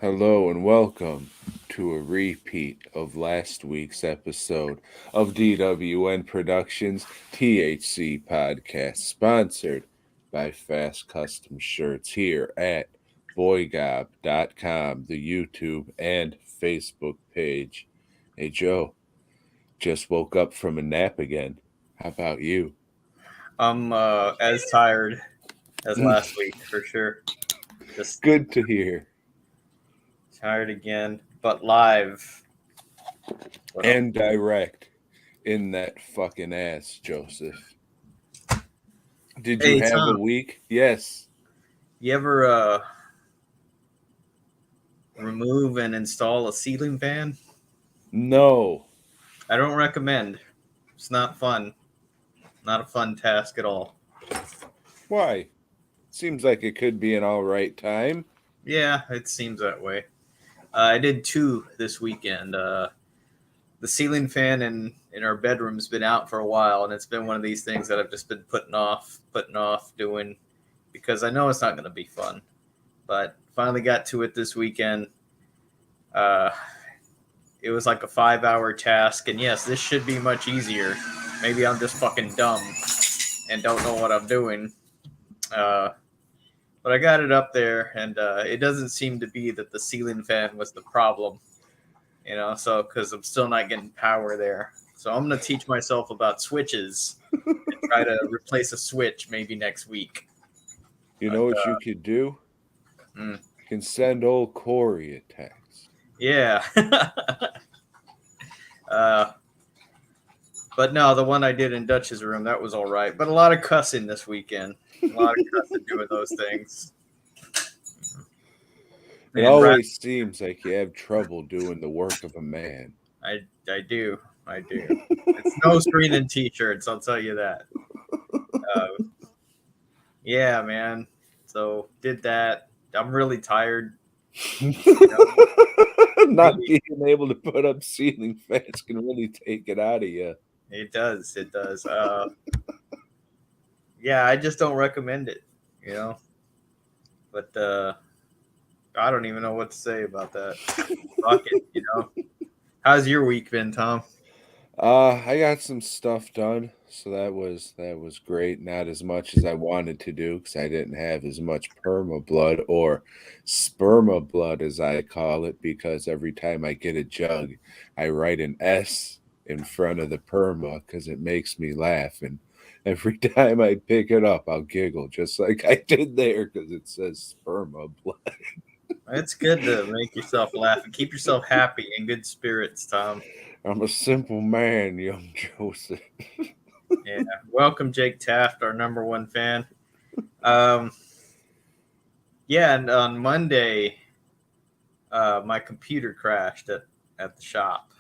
Hello and welcome to a repeat of last week's episode of DWN Productions THC Podcast, sponsored by Fast Custom Shirts here at boygob.com, the YouTube and Facebook page. Hey Joe, just woke up from a nap again. How about you? I'm as tired as last week for sure. Just Good to hear. tired again, but live. What up? And direct in that fucking ass, Joseph. Did you Hey have a Tom, week? Yes. you ever remove and install a ceiling fan? No. I don't recommend. It's not fun. Not a fun task at all. Why? Seems like it could be an all right time. Yeah, it seems that way. I did two this weekend. The ceiling fan in our bedroom's been out for a while, and it's been one of these things that I've just been putting off doing because I know it's not going to be fun. But finally got to it this weekend. Uh, it was like a 5 hour task, and yes, this should be much easier. Maybe I'm just fucking dumb and don't know what I'm doing. Uh, but I got it up there, and it doesn't seem to be that the ceiling fan was the problem, so because I'm still not getting power there. So I'm going to teach myself about switches and try to replace a switch maybe next week. You But, know what you could do? mm, You can send old Corey a text. yeah. uh, But no, the one I did in Dutch's room, that was all right. But a lot of cussing this weekend. A lot of cussing doing those things. It And always seems like you have trouble doing the work of a man. I do. I do. It's no screen and t-shirts, I'll tell you that. Uh, yeah, man. So did that. I'm really tired. You know, Not maybe being able to put up ceiling fans can really take it out of you. it does. It does. Yeah, I just don't recommend it, you know. But I don't even know what to say about that. Fuck it. How's your week been, Tom? I got some stuff done, so that was great. Not as much as I wanted to do because I didn't have as much perma blood or sperma blood as I call it. Because every time I get a jug, I write an S in front of the perma because it makes me laugh, and every time I pick it up, I'll giggle just like I did there because it says sperma blood. It's good to make yourself laugh and keep yourself happy in good spirits, Tom. I'm a simple man, young Joseph. Yeah. Welcome, Jake Taft, our number one fan. Um, yeah, and on Monday, my computer crashed at the shop.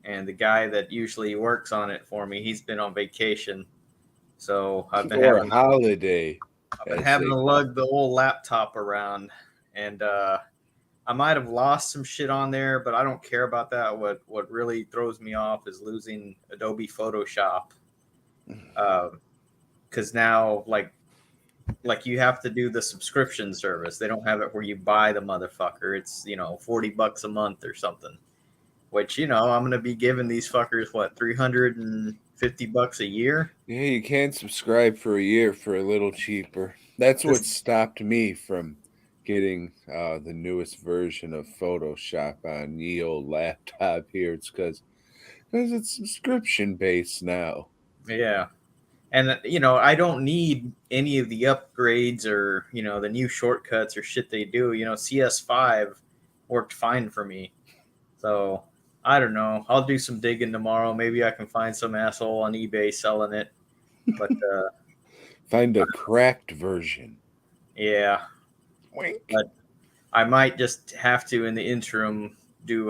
And the guy that usually works on it for me, he's been on vacation. So Or holiday, I've been as having they to call lug the old laptop around, and I might have lost some shit on there, but I don't care about that. What really throws me off is losing Adobe Photoshop, because now like you have to do the subscription service. They don't have it where you buy the motherfucker. It's $40 a month or something. Which I'm gonna be giving these fuckers what $350 a year. Yeah, you can subscribe for a year for a little cheaper. That's what This stopped me from getting the newest version of Photoshop on the old laptop here. It's because it's subscription based now. Yeah. And I don't need any of the upgrades or the new shortcuts or shit they do. CS5 worked fine for me, so I don't know. I'll do some digging tomorrow. Maybe I can find some asshole on eBay selling it. But Find a cracked version. yeah, Wink. but I might just have to in the interim do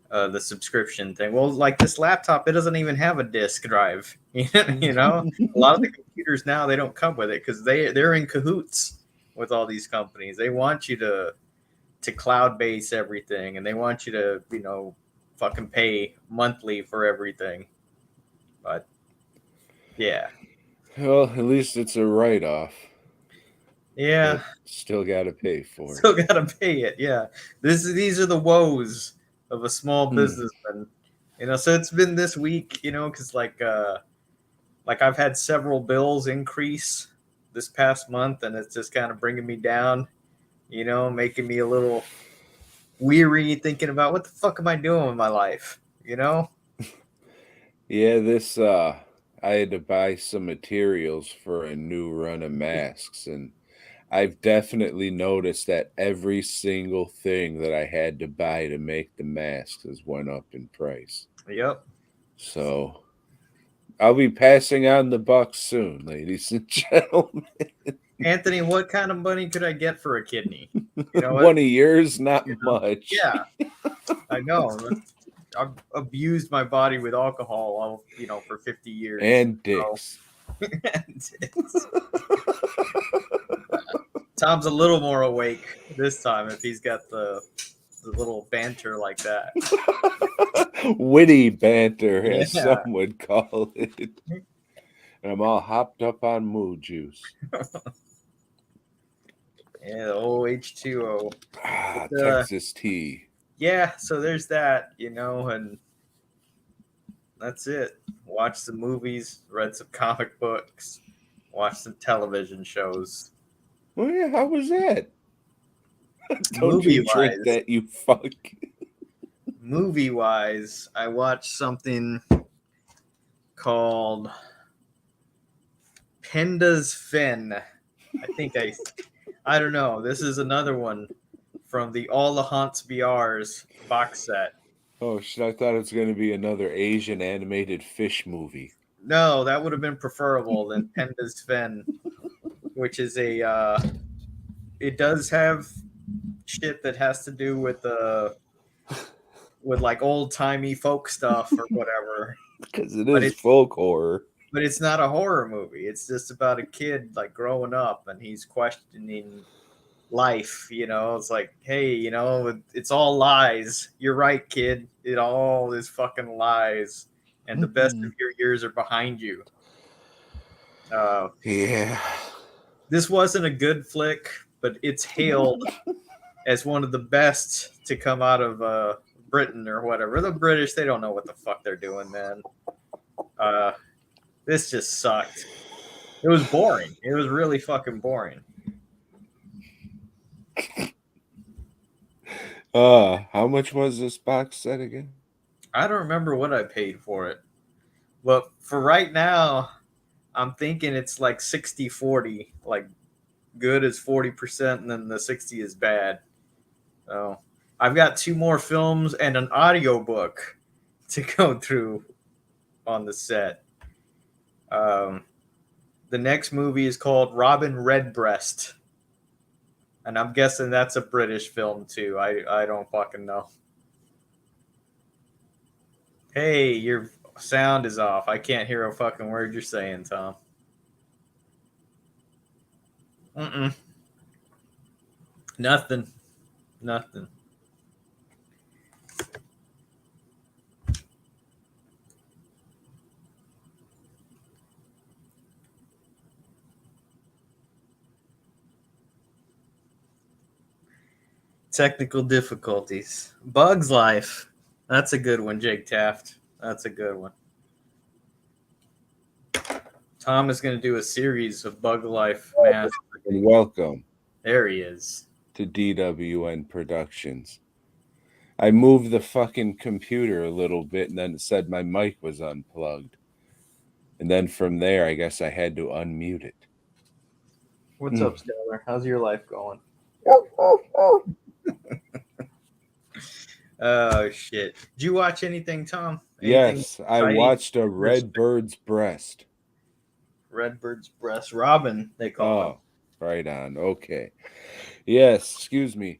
the subscription thing. Well, like this laptop, it doesn't even have a disk drive. A lot of the computers now they don't come with it because they're in cahoots with all these companies. They want you to cloud base everything, and they want you to fucking pay monthly for everything. But yeah, Well, at least it's a write off. Yeah, but still got to pay for it. still gotta pay it. Yeah, these are the woes of a small Hmm. businessman. So it's been this week. Because like I've had several bills increase this past month, and it's just kind of bringing me down. Making me a little weary, thinking about what the fuck am I doing with my life. Yeah, I had to buy some materials for a new run of masks, and I've definitely noticed that every single thing that I had to buy to make the masks has went up in price. Yep. So I'll be passing on the buck soon, ladies and gentlemen. Anthony, what kind of money could I get for a kidney? What? One of yours, not much. Yeah, I know. I've abused my body with alcohol, for 50 years. And So- dicks. Tom's a little more awake this time if he's got the little banter like that. Witty banter, as Yeah. some would call it. And I'm all hopped up on moo juice. Yeah, the old H2O. Ah, But, Texas tea. Yeah, so there's that, and that's it. Watch some movies, read some comic books, watch some television shows. Oh yeah, how was that? Don't Movie you drink wise, that, you fuck. I watched something called Penda's Fen. I don't know. This is another one from the All the Haunts BRs box set. Oh shit, I thought it was gonna be another Asian animated fish movie. No, that would have been preferable than Penda's Fen, which is it does have shit that has to do with like old timey folk stuff or whatever. Because it But is folk horror. But it's not a horror movie. It's just about a kid like growing up and he's questioning life. It's like, hey, it's all lies. You're right, kid. It all is fucking lies, and the best of your years are behind you. Yeah. This wasn't a good flick, but it's hailed as one of the best to come out of Britain or whatever. The British, they don't know what the fuck they're doing, man. This just sucked. It was boring. It was really fucking boring. How much was this box set again? I don't remember what I paid for it. But for right now, I'm thinking it's like 60-40. Like good is 40% and then the 60 is bad. So I've got 2 more films and an audiobook to go through on the set. The next movie is called Robin Redbreast. And I'm guessing that's a British film too. I don't fucking know. Hey, your sound is off. I can't hear a fucking word you're saying, Tom. Nothing. Technical difficulties. Bug's Life. That's a good one, Jake Taft. That's a good one. Tom is going to do a series of Bug Life masks. And welcome There he is. to DWN Productions. I moved the fucking computer a little bit and then it said my mic was unplugged. And then from there, I guess I had to unmute it. What's up, Skylar? How's your life going? Oh, shit. Did you watch anything, Tom? Yes, I exciting? watched a red bird's breast. Redbird's breast. Robin, they call Oh, right on. Okay. Yes, excuse me.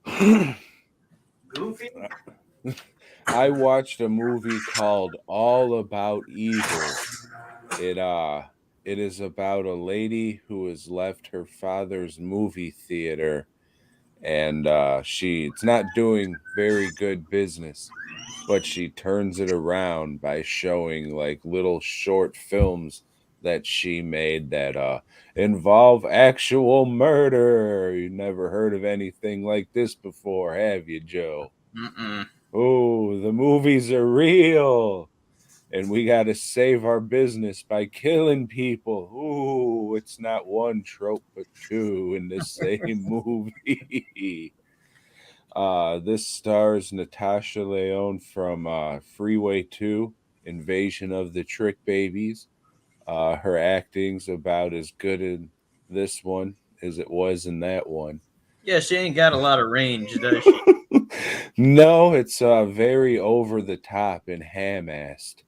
him. Goofy? I watched a movie called All About Evil. It is about a lady who has left her father's movie theater and it's not doing very good business, but she turns it around by showing like little short films that she made that involve actual murder. You never heard of anything like this before, have you, Joe? Mm-mm. Oh, the movies are real. And we got to save our business by killing people. Ooh, it's not one trope, but two in the same movie. This stars Natasha Leone from Freeway 2, Invasion of the Trick Babies. Her acting's about as good in this one as it was in that one. Yeah, she ain't got a lot of range, does she? No, it's very over the top and ham-assed.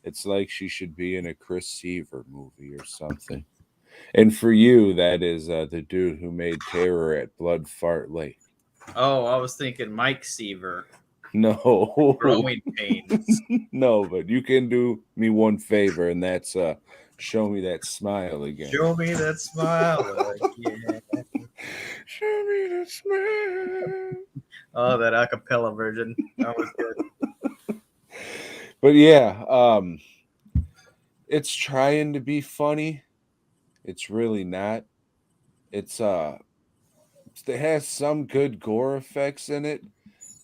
It's like she should be in a Chris Seaver movie or something. And for you, that is the dude who made Terror at Blood Fart Lake. Oh, I was thinking Mike Seaver. No. Growing pains. No, but you can do me one favor, and that's show me that smile again. Show me that smile again. Show me that smile. Oh, that acapella version. That was good. But yeah, it's trying to be funny. It's really not. It's it has some good gore effects in it,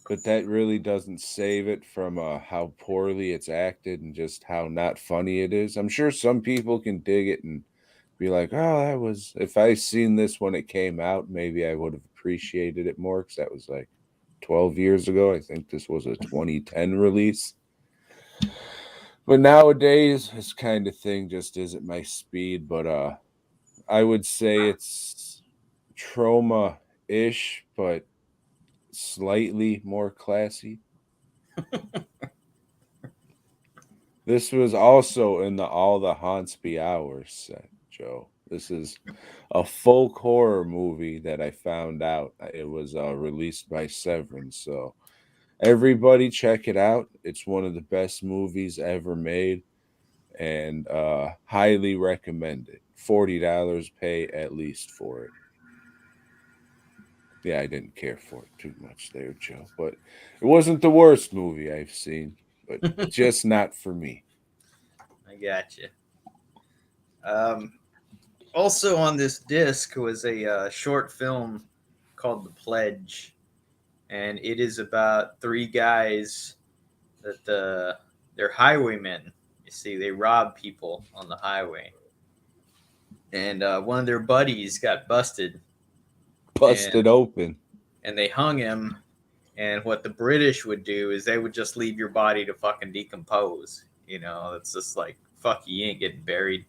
but that really doesn't save it from how poorly it's acted and just how not funny it is. I'm sure some people can dig it and be like, "Oh, that was." If I seen this when it came out, maybe I would have appreciated it more because that was like 12 years ago. I think this was a 2010 release. But nowadays, this kind of thing just isn't my speed. But I would say it's trauma-ish, but slightly more classy. This was also in the All the Haunts Be Ours set, Joe. This is a folk horror movie that I found out. It was released by Severin. So everybody check it out. It's one of the best movies ever made and highly recommend it. $40 pay at least for it. Yeah, I didn't care for it too much there, Joe. But it wasn't the worst movie I've seen, but just not for me. I got you. Also on this disc was a short film called The Pledge, and it is about three guys that they're highwaymen. You see, they rob people on the highway, and one of their buddies got busted, Busted open. and they hung him. And what the British would do is they would just leave your body to fucking decompose. You know, it's just like, fuck, you ain't getting buried.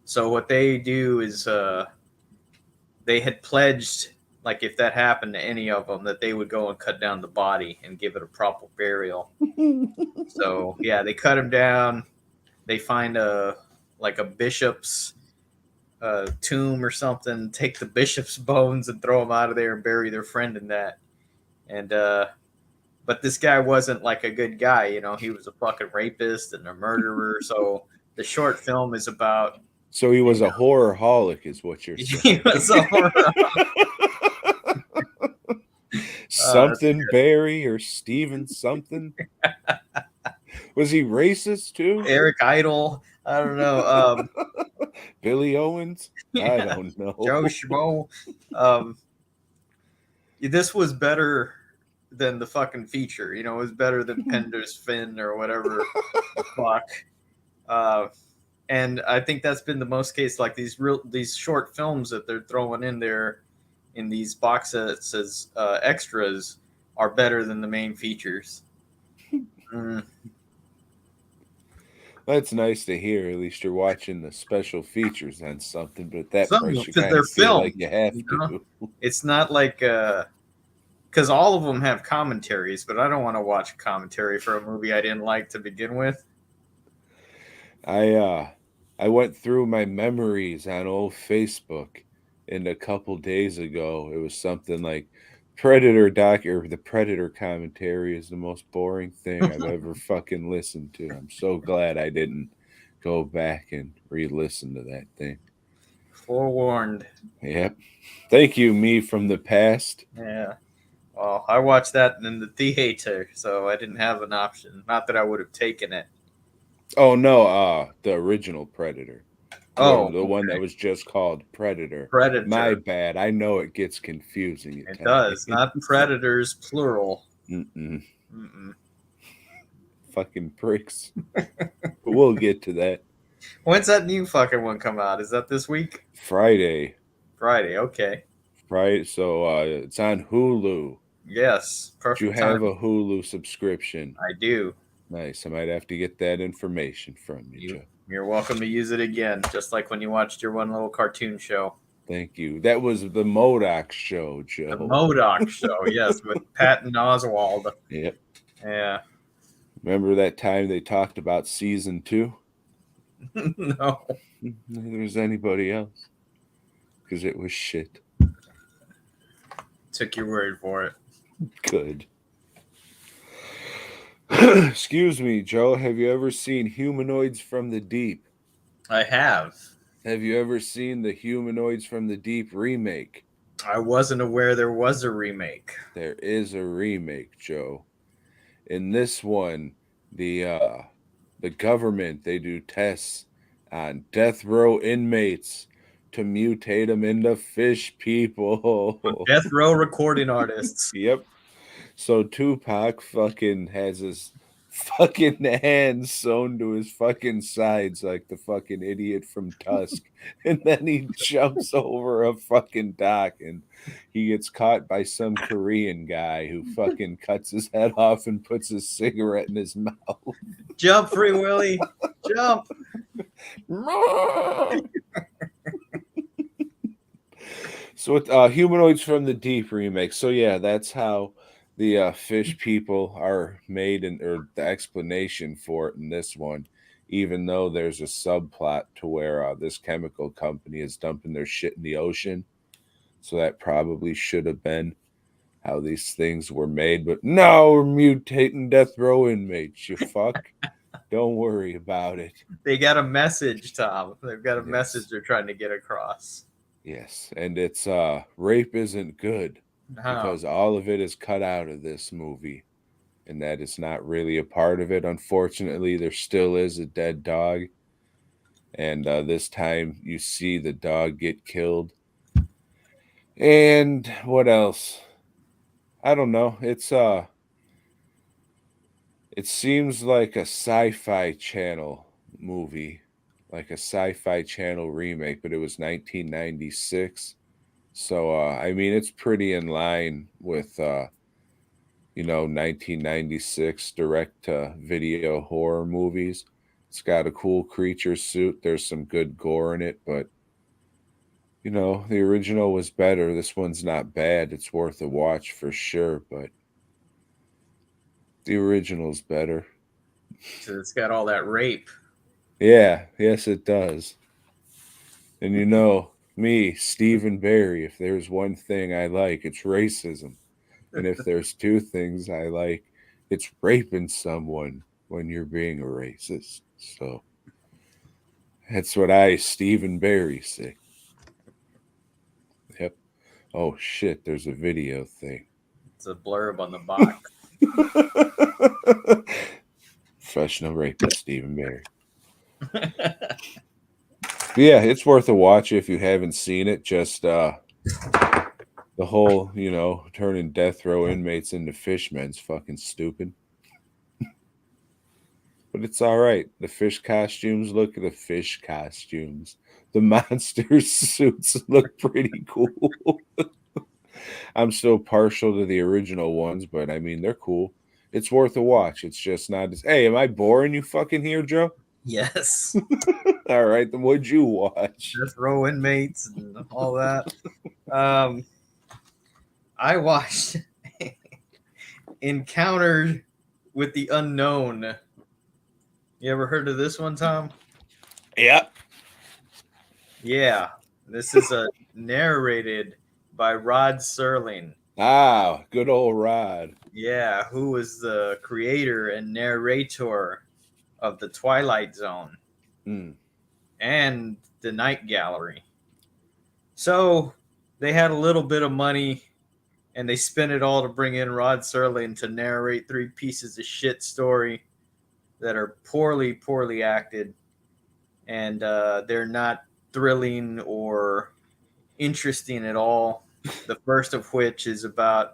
So what they do is they had pledged, like if that happened to any of them, that they would go and cut down the body and give it a proper burial. So yeah, they cut him down. They find a bishop's tomb or something, take the bishop's bones and throw them out of there and bury their friend in that. And but this guy wasn't like a good guy, you know. He was a fucking rapist and a murderer. So the short film is about. So he was a horror-holic, is what you're saying. He was a horror. Something Barry or Steven something. Was he racist too? Eric Idle. I don't know. Billy Owens. Yeah. I don't know. Joe Schmo. This was better than the fucking feature. You know, it was better than Pender's Fin or whatever the fuck. And I think that's been the most case. Like these short films that they're throwing in there in these box sets as extras are better than the main features. That's nice to hear. At least you're watching the special features on something, but at that Some price you because kind they're of feel filmed, like you have you to. know? It's not like because all of them have commentaries, but I don't want to watch commentary for a movie I didn't like to begin with. I went through my memories on old Facebook, and a couple days ago it was something like Predator or the Predator commentary is the most boring thing I've ever fucking listened to. I'm so glad I didn't go back and re-listen to that thing. Forewarned. Yep. Thank you, me from the past. Yeah. Well, I watched that in the theater, so I didn't have an option. Not that I would have taken it. Oh no, the original Predator. Oh, The one that okay. was just called Predator. My Predator. bad. I know it gets confusing at It times. does, not predators plural. Mm-mm. Mm-mm. Fucking pricks. But we'll get to that. When's that new fucking one come out? Is that this week? Friday. Friday. Okay. Right? So it's on Hulu. Yes. Do you Perfect have timing. a Hulu subscription? I do. Nice. I might have to get that information from you, You Joe. you're welcome to use it again, just like when you watched your one little cartoon show. Thank you. That was the Modoc show, The Joe. Modoc show, yes, with Patton Oswald. Yep. Yeah. Remember that time they talked about season 2? No. Neither was anybody else. Because it was shit. Took your word for it. Good. Excuse me, Joe. Have you ever seen Humanoids from the Deep? I have. Have you ever seen the Humanoids from the Deep remake? I wasn't aware there was a remake. There is a remake, Joe. In this one, the government, they do tests on death row inmates to mutate them into fish people. Death Row recording artists. Yep. So Tupac fucking has his fucking hands sewn to his fucking sides like the fucking idiot from Tusk. And then he jumps over a fucking dock and he gets caught by some Korean guy who fucking cuts his head off and puts his cigarette in his mouth. Jump, Free Willy. Jump. So it's Humanoids from the Deep remake. So yeah, that's how the fish people are made, or the explanation for it in this one. Even though there's a subplot to where this chemical company is dumping their shit in the ocean, so that probably should have been how these things were made. But no, we're mutating death row inmates. You fuck. Don't worry about it. They got a message, Tom. They've got a Yes. message they're trying to get across. Yes, and it's rape isn't good. No. Because all of it is cut out of this movie, and that is not really a part of it. Unfortunately, there still is a dead dog, and this time you see the dog get killed. And what else? I don't know. It seems like a sci-fi channel movie, like a sci-fi channel remake, but it was 1996. So I mean, it's pretty in line with 1996 direct to video horror movies. It's got a cool creature suit. There's some good gore in it, but the original was better. This one's not bad. It's worth a watch for sure, but the original's better. So it's got all that rape. Yeah, yes, it does. And me, Stephen Barry, if there's one thing I like, it's racism. And if there's two things I like, it's raping someone when you're being a racist. So that's what Stephen Barry, say. Yep. Oh shit, there's a video thing. It's a blurb on the box. Professional rapist, Stephen Barry. Yeah, it's worth a watch if you haven't seen it. Just the whole, turning death row inmates into fishmen's fucking stupid. But it's all right. The fish costumes, look at the fish costumes. The monster suits look pretty cool. I'm still partial to the original ones, but I mean, they're cool. It's worth a watch. It's just not as. Hey, am I boring you fucking here, Joe? Yes. All right, then what'd you watch? Death row inmates and all that. I watched Encounter with the Unknown. You ever heard of this one, Tom? Yep. Yeah. This is narrated by Rod Serling. Ah, good old Rod. Yeah, who was the creator and narrator of The Twilight Zone and The Night Gallery. So they had a little bit of money and they spent it all to bring in Rod Serling to narrate three pieces of shit story that are poorly acted, and they're not thrilling or interesting at all. The first of which is about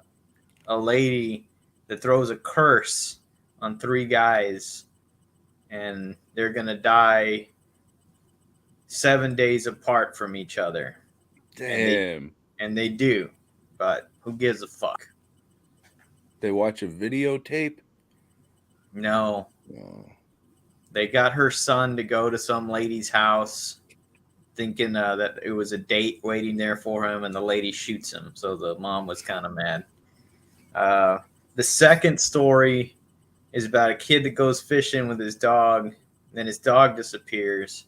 a lady that throws a curse on three guys, and they're gonna die 7 days apart from each other, and Damn. they do, but who gives a fuck? They watch a videotape? No, No. they got her son to go to some lady's house, thinking that it was a date waiting there for him, and the lady shoots him. So the mom was kind of mad. The second story is about a kid that goes fishing with his dog, then his dog disappears,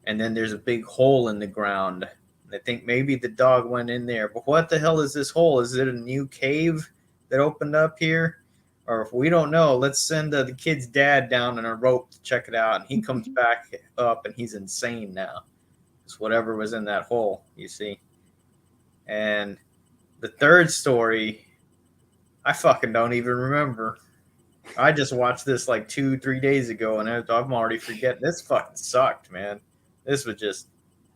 and then there's a big hole in the ground. I think maybe the dog went in there, but what the hell is this hole? Is it a new cave that opened up here? Or if we don't know, let's send the kid's dad down on a rope to check it out, and he comes back up, and he's insane now. It's whatever was in that hole, you see. And the third story, I fucking don't even remember. I just watched this like 2-3 days ago, and I'm already forgetting. This fucking sucked, man. This was just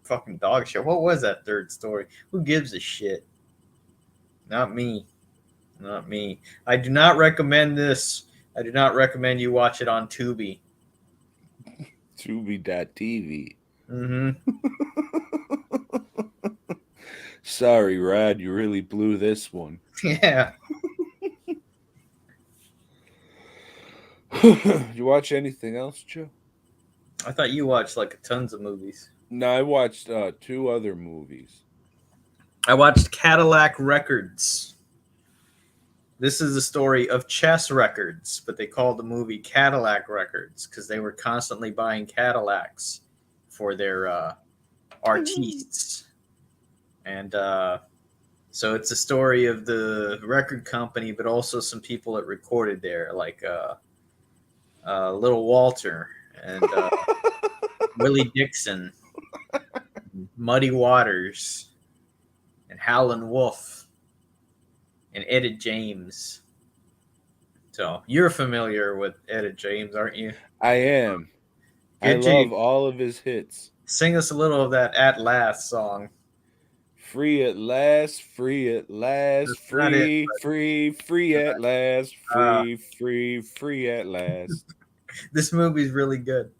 fucking dog shit. What was that third story? Who gives a shit? Not me. Not me. I do not recommend this. I do not recommend you watch it on Tubi. Tubi.tv. Mm-hmm. Sorry, Rod, you really blew this one. Yeah. You watch anything else, Joe? I thought you watched like tons of movies. No, I watched 2 other movies. I watched Cadillac Records. This is the story of Chess Records, but they called the movie Cadillac Records because they were constantly buying Cadillacs for their artistes. And so it's a story of the record company, but also some people that recorded there, like Little Walter and Willie Dixon, Muddy Waters, and Howlin' Wolf, and Etta James. So you're familiar with Etta James, aren't you? I am. Good I James. love all of his hits. Sing us a little of that At Last song. Free at last, free at last, That's not it, free at last, free at last. This movie's really good.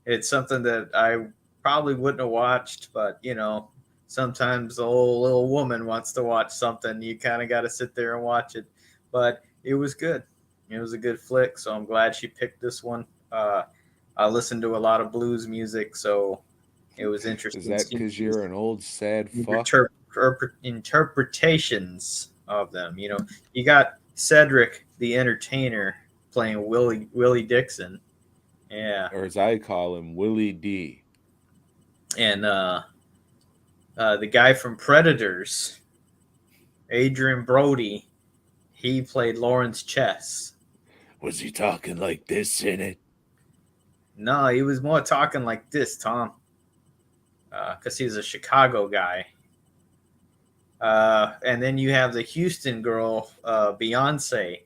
It's something that I probably wouldn't have watched, but you know, sometimes the old little woman wants to watch something. You kind of got to sit there and watch it. But it was good. It was a good flick, so I'm glad she picked this one. I listened to a lot of blues music, so it was interesting. Is that because you're an old sad fuck? Interpretations of them. You know, you got Cedric the Entertainer playing Willie Dixon. Yeah. Or as I call him, Willie D. And the guy from Predators, Adrian Brody, he played Lawrence Chess. Was he talking like this in it? No, he was more talking like this, Tom. Because he's a Chicago guy. And then you have the Houston girl, Beyonce.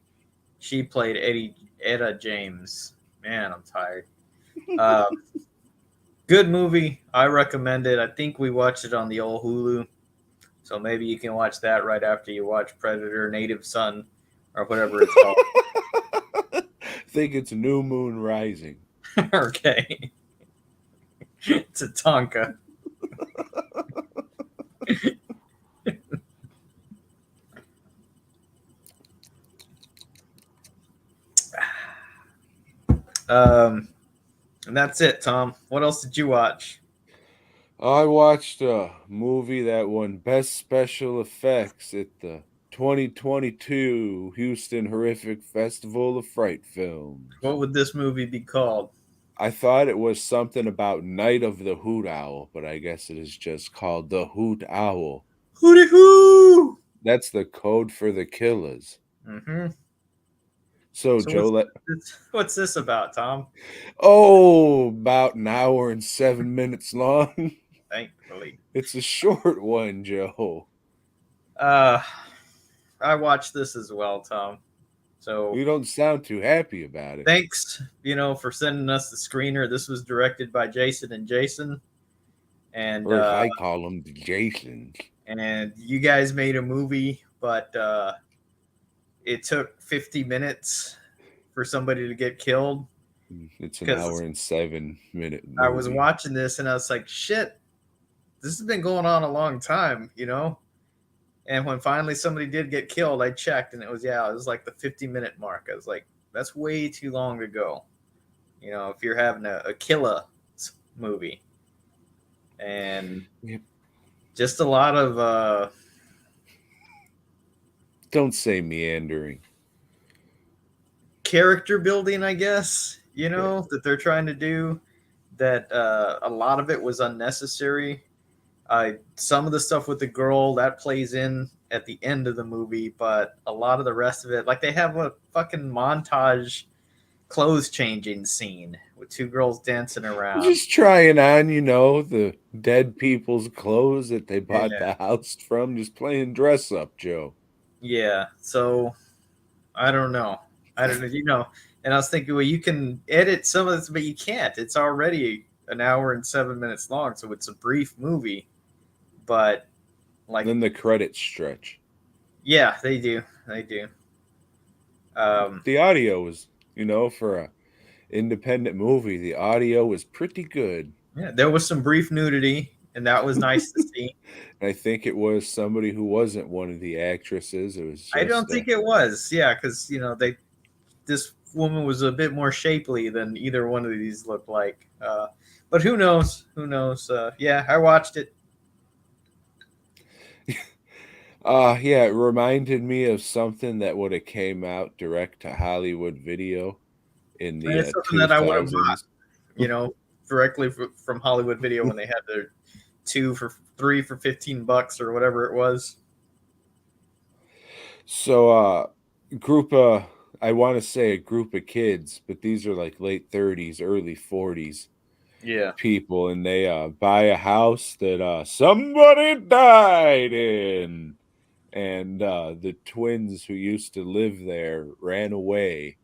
She played Etta James. Man, I'm tired. Good movie. I recommend it. I think we watched it on the old Hulu. So maybe you can watch that right after you watch Predator, Native Son, or whatever it's called. I think it's New Moon Rising. Okay. It's a Tonka. And that's it, Tom. What else did you watch? I watched a movie that won Best Special Effects at the 2022 Houston Horrific Festival of Fright Films. What would this movie be called? I thought it was something about Night of the Hoot Owl, but I guess it is just called The Hoot Owl. Hooty hoo! That's the code for the killers. Mm-hmm. So Joe, what's this about, Tom? Oh, about an hour and 7 minutes long. Thankfully. It's a short one, Joe. I watched this as well, Tom. So You don't sound too happy about it. thanks, for sending us the screener. This was directed by Jason and Jason, and Or as I call them, the Jasons. you guys made a movie, but it took 50 minutes for somebody to get killed. It's an Because hour and 7 minute movie. I was watching this and I was like, shit, this has been going on a long time, And when finally somebody did get killed, I checked and it was like the 50-minute mark. I was like, that's way too long to go. If you're having a killer movie. And Yep. just a lot of Don't say meandering. character building, I guess, that they're trying to do, that a lot of it was unnecessary. Some of the stuff with the girl that plays in at the end of the movie, but a lot of the rest of it, like they have a fucking montage clothes changing scene with two girls dancing around. Just trying on, the dead people's clothes that they bought Yeah. the house from, just playing dress up, Joe. Yeah, so I don't know. And I was thinking, well, you can edit some of this, but you can't. It's already an hour and 7 minutes long, so it's a brief movie. But then the credits stretch. Yeah, they do. The audio was, for a independent movie, the audio was pretty good. Yeah, there was some brief nudity, and that was nice to see. I think it was somebody who wasn't one of the actresses. It was. I don't think it was. Yeah, because this woman was a bit more shapely than either one of these looked like. But who knows? Yeah, I watched it. Yeah, it reminded me of something that would have came out direct to Hollywood Video in the It's something 2000s. that I would have bought, directly from Hollywood Video when they had their 2 for 3 for $15 or whatever it was. So, I want to say a group of kids, but these are like late 30s, early 40s. Yeah. People, and they buy a house that somebody died in. And the twins who used to live there ran away.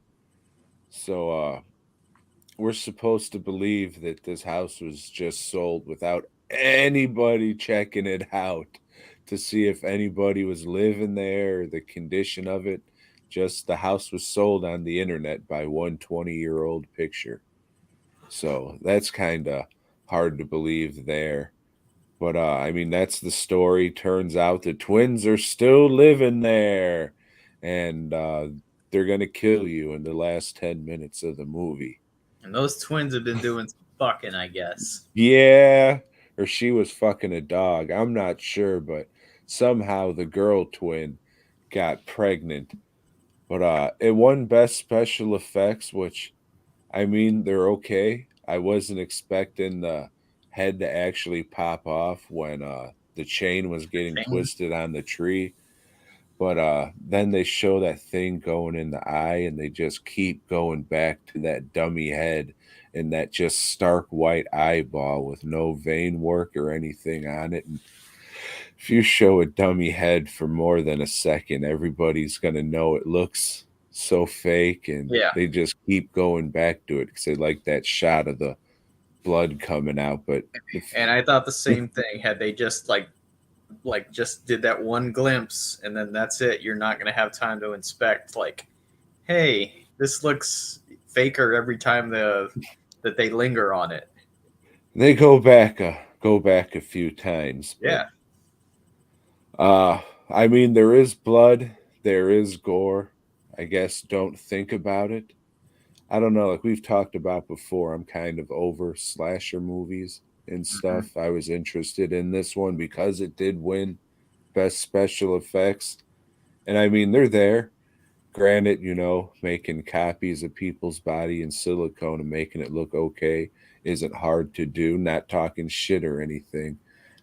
So we're supposed to believe that this house was just sold without anybody checking it out to see if anybody was living there or the condition of it. Just the house was sold on the internet by one 20-year-old picture. So that's kind of hard to believe there. But, that's the story. Turns out the twins are still living there. And they're going to kill you in the last 10 minutes of the movie. And those twins have been doing some fucking, I guess. Yeah. Or she was fucking a dog. I'm not sure. But somehow the girl twin got pregnant. But it won Best Special Effects, which, they're okay. I wasn't expecting the head to actually pop off when the chain was getting twisted on the tree. But then they show that thing going in the eye, and they just keep going back to that dummy head and that just stark white eyeball with no vein work or anything on it. And if you show a dummy head for more than a second, everybody's going to know it looks so fake, and they just keep going back to it because they like that shot of the blood coming out. And I thought the same thing. Had they just just did that one glimpse and then that's it, you're not going to have time to inspect, like, hey, this looks faker every time that they linger on it. They go back a few times. Yeah. There is blood, there is gore. I guess don't think about it. I don't know, like we've talked about before, I'm kind of over slasher movies and stuff. Mm-hmm. I was interested in this one because it did win Best Special Effects. And they're there. Granted, making copies of people's body in silicone and making it look okay isn't hard to do. Not talking shit or anything.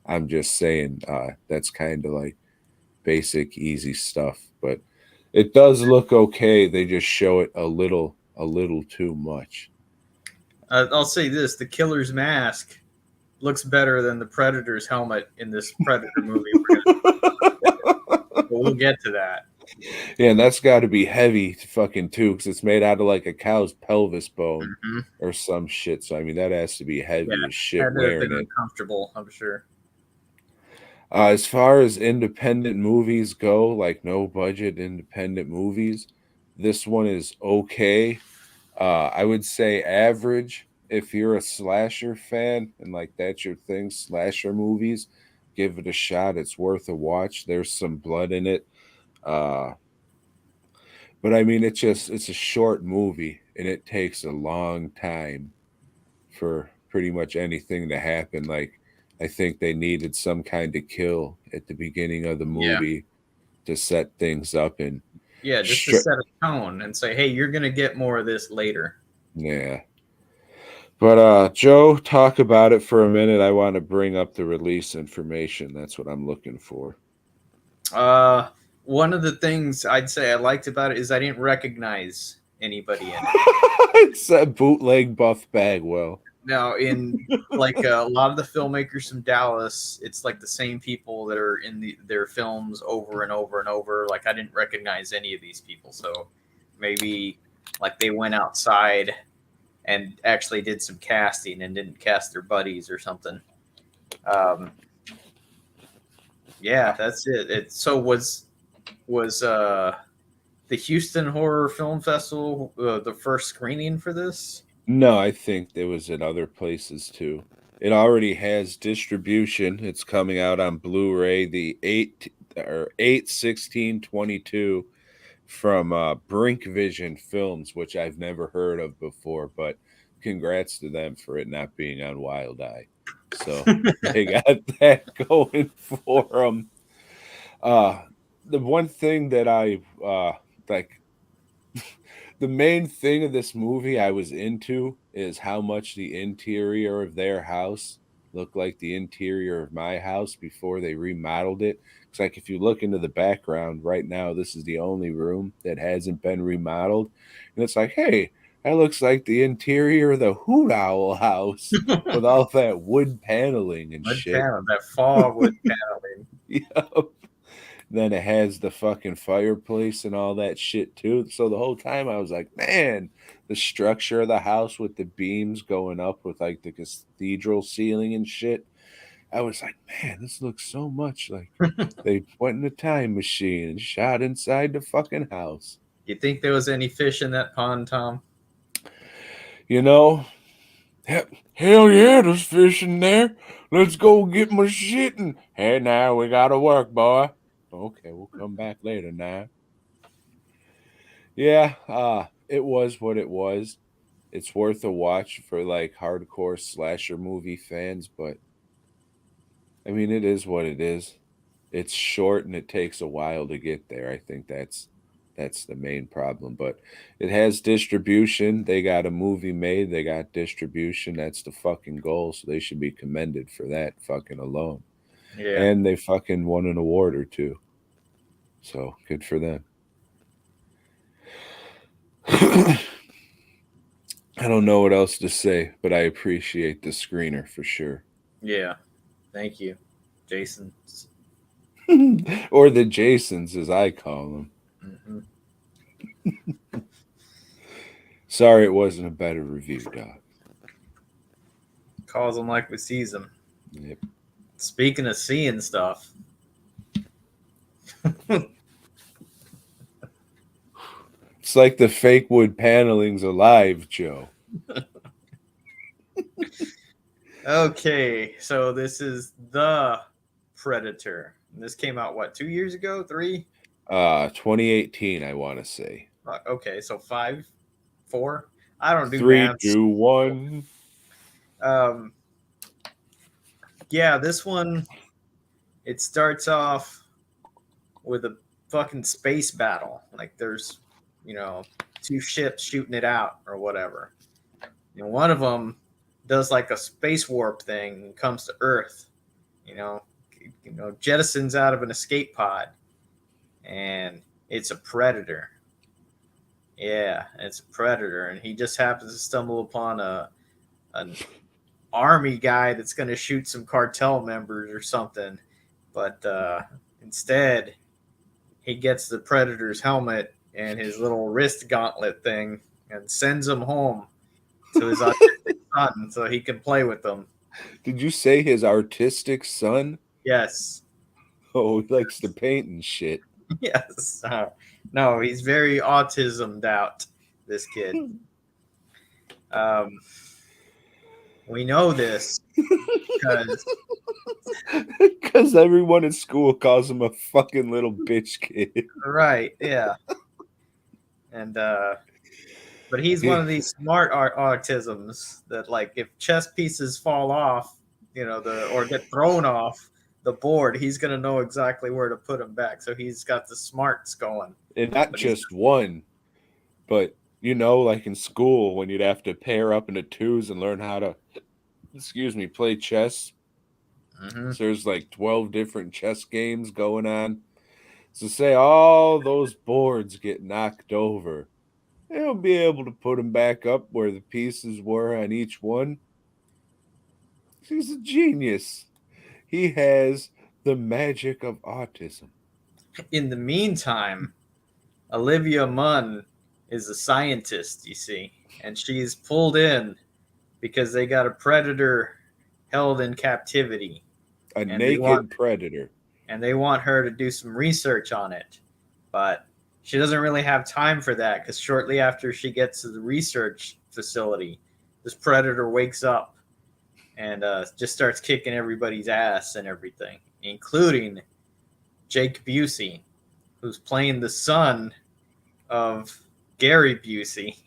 I'm just saying that's kind of like basic, easy stuff. But it does look okay. They just show it a little too much. I'll say this: the killer's mask looks better than the Predator's helmet in this Predator movie. But we'll get to that. Yeah, and that's got to be heavy fucking too, because it's made out of like a cow's pelvis bone Mhm. or some shit. So I mean, that has to be Yeah, heavy as shit had to have been wearing it. uncomfortable, I'm sure. As far as independent movies go, like no budget independent movies, this one is okay. I would say average. If you're a slasher fan and like that's your thing, slasher movies, give it a shot. It's worth a watch. There's some blood in it. Uh, but I mean, it's a short movie and it takes a long time for pretty much anything to happen. Like, I think they needed some kind of kill at the beginning of the Yeah. movie to set things up and Yeah, just to stri- set a tone and say, hey, you're gonna get more of this later. yeah. But Joe, talk about it for a minute. I want to bring up the release information. That's what I'm looking for. Uh, one of the things I'd say I liked about it is I didn't recognize anybody in it. It's a bootleg Buff Bagwell. Now, in like a lot of the filmmakers from Dallas, it's like the same people that are in their films over and over and over. Like I didn't recognize any of these people, so maybe like they went outside and actually did some casting and didn't cast their buddies or something. Um, yeah, that's it. It so was the Houston Horror Film Festival the first screening for this? No, I think there was at other places too. It already has distribution. It's coming out on Blu-ray the 8/16/22 from Brink Vision Films, which I've never heard of before, but congrats to them for it not being on Wild Eye. So they got that going for them. The one thing that I like, the main thing of this movie I was into is how much the interior of their house looked like the interior of my house before they remodeled it. It's like if you look into the background right now, this is the only room that hasn't been remodeled. And it's like, hey, that looks like the interior of the Hoot Owl house with all that wood paneling and Wood shit. panel, that fall wood paneling. Yep. Then it has the fucking fireplace and all that shit too. So the whole time I was like, man, the structure of the house with the beams going up with like the cathedral ceiling and shit. I was like, man, this looks so much like they went in a time machine and shot inside the fucking house. You think there was any fish in that pond, Tom? You know, hell yeah, there's fish in there. Let's go get my shit and hey, now we gotta work, boy. Okay, we'll come back later now. Yeah, it was what it was. It's worth a watch for like hardcore slasher movie fans, but I mean it is what it is. It's short and it takes a while to get there. I think that's the main problem, but it has distribution. They got a movie made, they got distribution. That's the fucking goal, so they should be commended for that fucking alone. Yeah. And they fucking won an award or two. So, good for them. I don't know what else to say, but I appreciate the screener for sure. Yeah. Thank you, Jason. Or the Jasons, as I call them. Mm-hmm. Sorry it wasn't a better review, Doc. Calls them like we sees them. Yep. Speaking of seeing stuff, It's like the fake wood paneling's alive, Joe. okay, so this is The Predator. This came out what, 2 years ago? Three? 2018, I want to say. Okay, so five, four. I don't do Three, maths. two, one. Um, yeah, this one it starts off with a fucking space battle. Like there's, two ships shooting it out or whatever. And one of them does like a space warp thing and comes to Earth. You know, jettisons out of an escape pod, and it's a predator. Yeah, it's a predator, and he just happens to stumble upon an army guy that's going to shoot some cartel members or something. But instead, he gets the Predator's helmet and his little wrist gauntlet thing and sends him home to his autistic son so he can play with them. Did you say his artistic son? Yes. Oh, he likes to paint and shit. Yes. No, he's very autismed out, this kid. We know this because Because everyone in school calls him a fucking little bitch kid. right, yeah. And but he's one of these smart autisms that, like, if chess pieces fall off, or get thrown off the board, he's gonna know exactly where to put them back. So he's got the smarts going. And not But just one, but like in school when you'd have to pair up into twos and learn how to, play chess. Mhm. So there's like 12 different chess games going on. So say all those boards get knocked over, he'll be able to put them back up where the pieces were on each one. He's a genius. He has the magic of autism. In the meantime, Olivia Munn is a scientist, you see, and she's pulled in because they got a predator held in captivity. A And naked predator. And they want her to do some research on it. But she doesn't really have time for that because shortly after she gets to the research facility, this predator wakes up and just starts kicking everybody's ass and everything, including Jake Busey, who's playing the son of Gary Busey.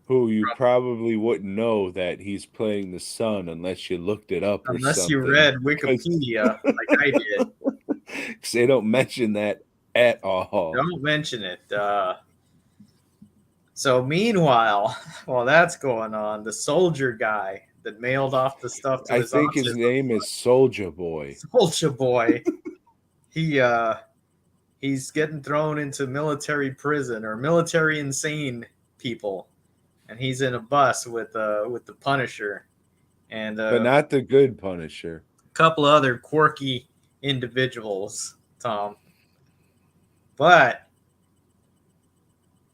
Who you probably wouldn't know that he's playing the son unless you looked it up or Unless something. you read Wikipedia like I did. Because they don't mention that at all. Don't mention it. So meanwhile, while that's going on, the soldier guy that mailed off the stuff to I his think his name is Soldier Boy. Soldier Boy. He's getting thrown into military prison or military insane people, and he's in a bus with the Punisher, and but not the good Punisher. A couple of other quirky individuals, Tom. But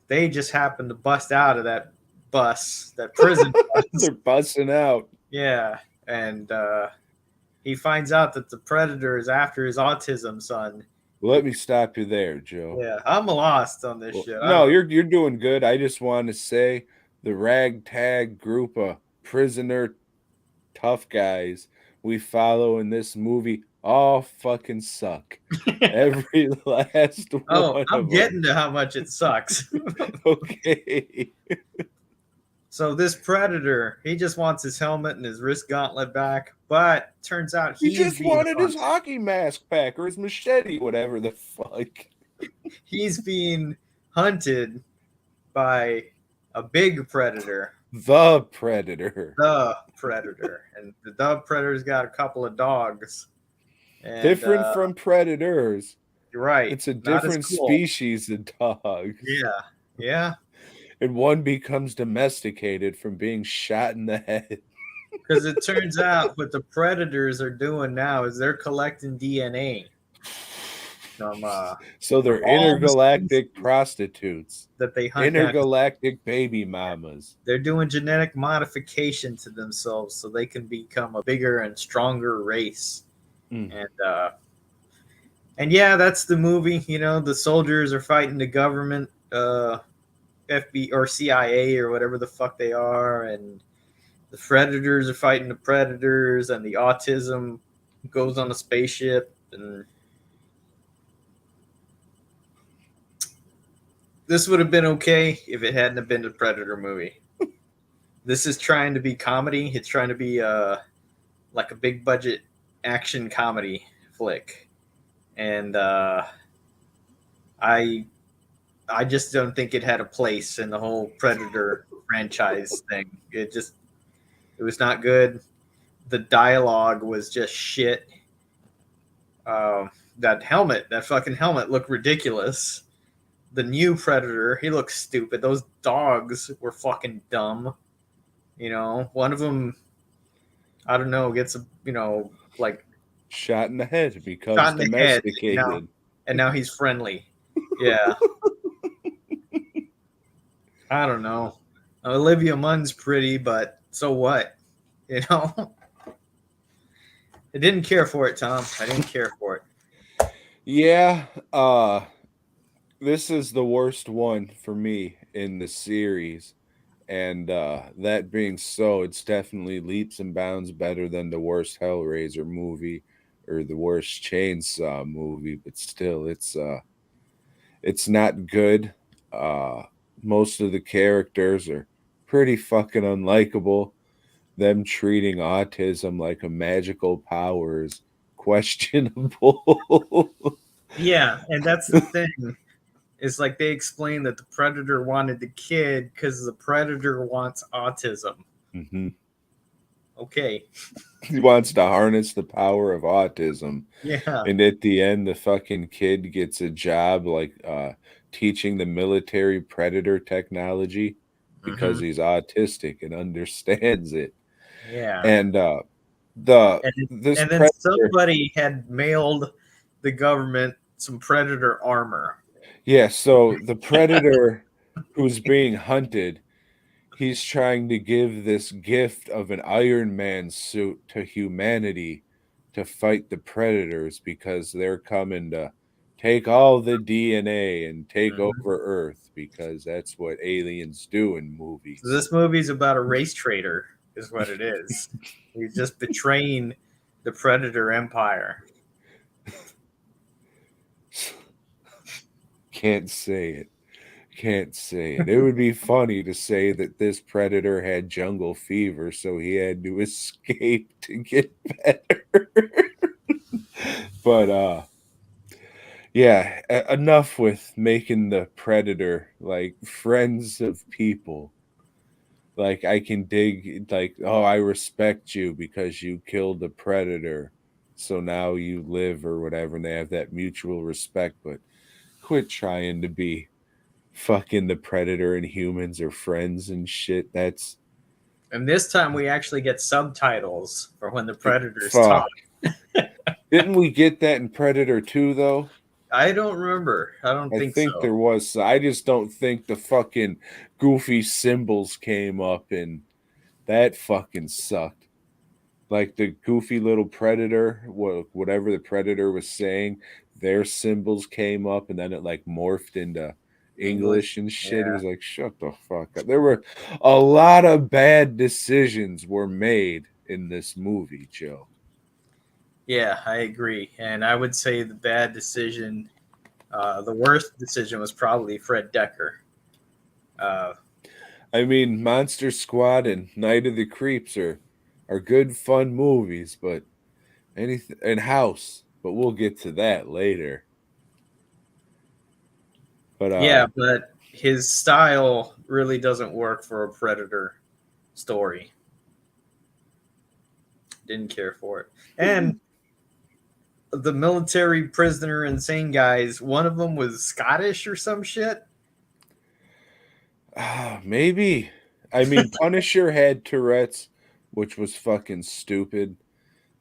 they just happened to bust out of that bus, that prison bus. They're busting out. Yeah, and he finds out that the predator is after his autism son. Let me stop you there, Joe. Yeah, I'm lost on this shit. No, you're doing good. I just want to say the ragtag group of prisoner tough guys we follow in this movie all fucking suck. Every last one. Oh, I'm getting to how much it sucks. Okay. So this predator, he just wants his helmet and his wrist gauntlet back, but turns out he just wanted his hockey mask back or his machete, whatever the fuck. He's being hunted by a big predator. The Predator. The Predator. And the Predator's got a couple of dogs. And, different from predators. You're right. It's a different species of dogs. Yeah. Yeah. And one becomes domesticated from being shot in the head. Because it turns out what the predators are doing now is they're collecting DNA from so they're intergalactic prostitutes that they hunt. Intergalactic baby mamas. They're doing genetic modification to themselves so they can become a bigger and stronger race. And yeah, that's the movie. The soldiers are fighting the government, FBI or CIA or whatever the fuck they are, and the predators are fighting the predators, and the autism goes on a spaceship. And this would have been okay if it hadn't have been the Predator movie. This is trying to be comedy. It's trying to be like a big budget action comedy flick, and I just don't think it had a place in the whole Predator franchise thing. It was not good. The dialogue was just shit. That fucking helmet looked ridiculous. The new Predator, he looks stupid. Those dogs were fucking dumb. One of them, I don't know, gets like shot in the head, becomes domesticated. And now he's friendly. Yeah. I don't know. Olivia Munn's pretty, but so what? You know, I didn't care for it, Tom. I didn't care for it. Yeah, this is the worst one for me in the series. And that being so, it's definitely leaps and bounds better than the worst Hellraiser movie or the worst Chainsaw movie, but still it's not good. Uh Most of the characters are pretty fucking unlikable. Them treating autism like a magical power is questionable. Yeah, and that's the thing. It's like they explain that the predator wanted the kid because the predator wants autism. Mhm. Okay. He wants to harness the power of autism. Yeah. And at the end, the fucking kid gets a job like teaching the military predator technology because Hmm. he's autistic and understands it. Yeah. And the And this and then predator, somebody had mailed the government some predator armor. yeah, so the predator who's being hunted, he's trying to give this gift of an Iron Man suit to humanity to fight the predators because they're coming to take all the DNA and take Mhm. over Earth because that's what aliens do in So movies. this movie's about a race traitor, is what it is. He's just betraying the predator empire. Can't say it. Can't say it. It would be funny to say that this predator had jungle fever, so he had to escape to get better. But yeah, enough with making the predator like friends of people. Like I can dig like, oh, I respect you because you killed the predator. So now you live or whatever, and they have that mutual respect, but quit trying to be fucking the predator and humans are friends and shit. That's And this time we actually get subtitles for when the predators talk. fuck. Didn't we get that in Predator 2 though? I don't remember. I don't I think think so. there was. I just don't think the fucking goofy symbols came up and that fucking sucked. Like the goofy little predator, whatever the predator was saying, their symbols came up and then it like morphed into English English. and shit. It Yeah. was like, shut the fuck up. There were a lot of bad decisions were made in this movie, Joe. Yeah, I agree. And I would say the bad decision, the worst decision was probably Fred Decker. Uh, I mean, Monster Squad and Night of the Creeps are good fun movies, but anything and House, but we'll get to that later. But yeah, but his style really doesn't work for a Predator story. Didn't care for it. And the military prisoner insane guys, one of them was Scottish or some shit. maybe. I mean, Punisher had Tourette's, which was fucking stupid.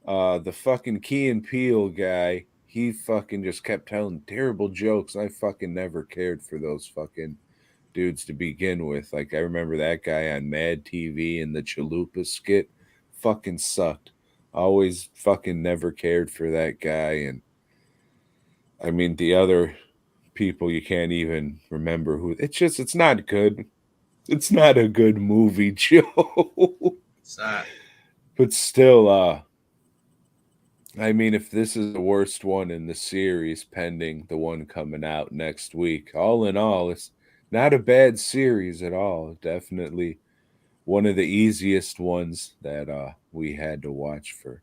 The fucking Key and Peele guy, he fucking just kept telling terrible jokes. I fucking never cared for those fucking dudes to begin with. Like I remember that guy on Mad TV and the Chalupa skit fucking sucked. Always fucking never cared for that guy. And I mean the other people you can't even remember who it's not good. It's not a good movie, Joe. It's not. But still, I mean, if this is the worst one in the series, pending the one coming out next week, all in all, it's not a bad series at all. Definitely one of the easiest ones that we had to watch for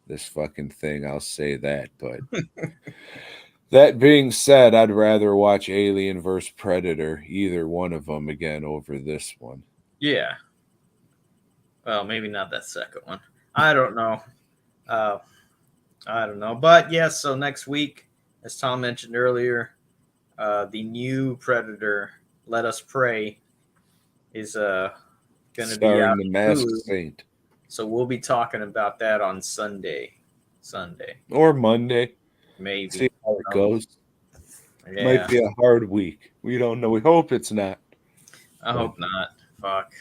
this fucking thing. I'll say that. But that being said, I'd rather watch Alien vs Predator, either one of them again over this one. Yeah. Well, maybe not that second one. I don't know. Uh, I don't know. But yes, so next week, as Tom mentioned earlier, the new Predator, Let Us Pray, is going to be out Starring the on Masked Hulu. Saint. So we'll be talking about that on Sunday. Sunday, Or Monday. See maybe. how it goes. Yeah, Might be a hard week. We don't know. We hope it's not. I But hope not. Fuck.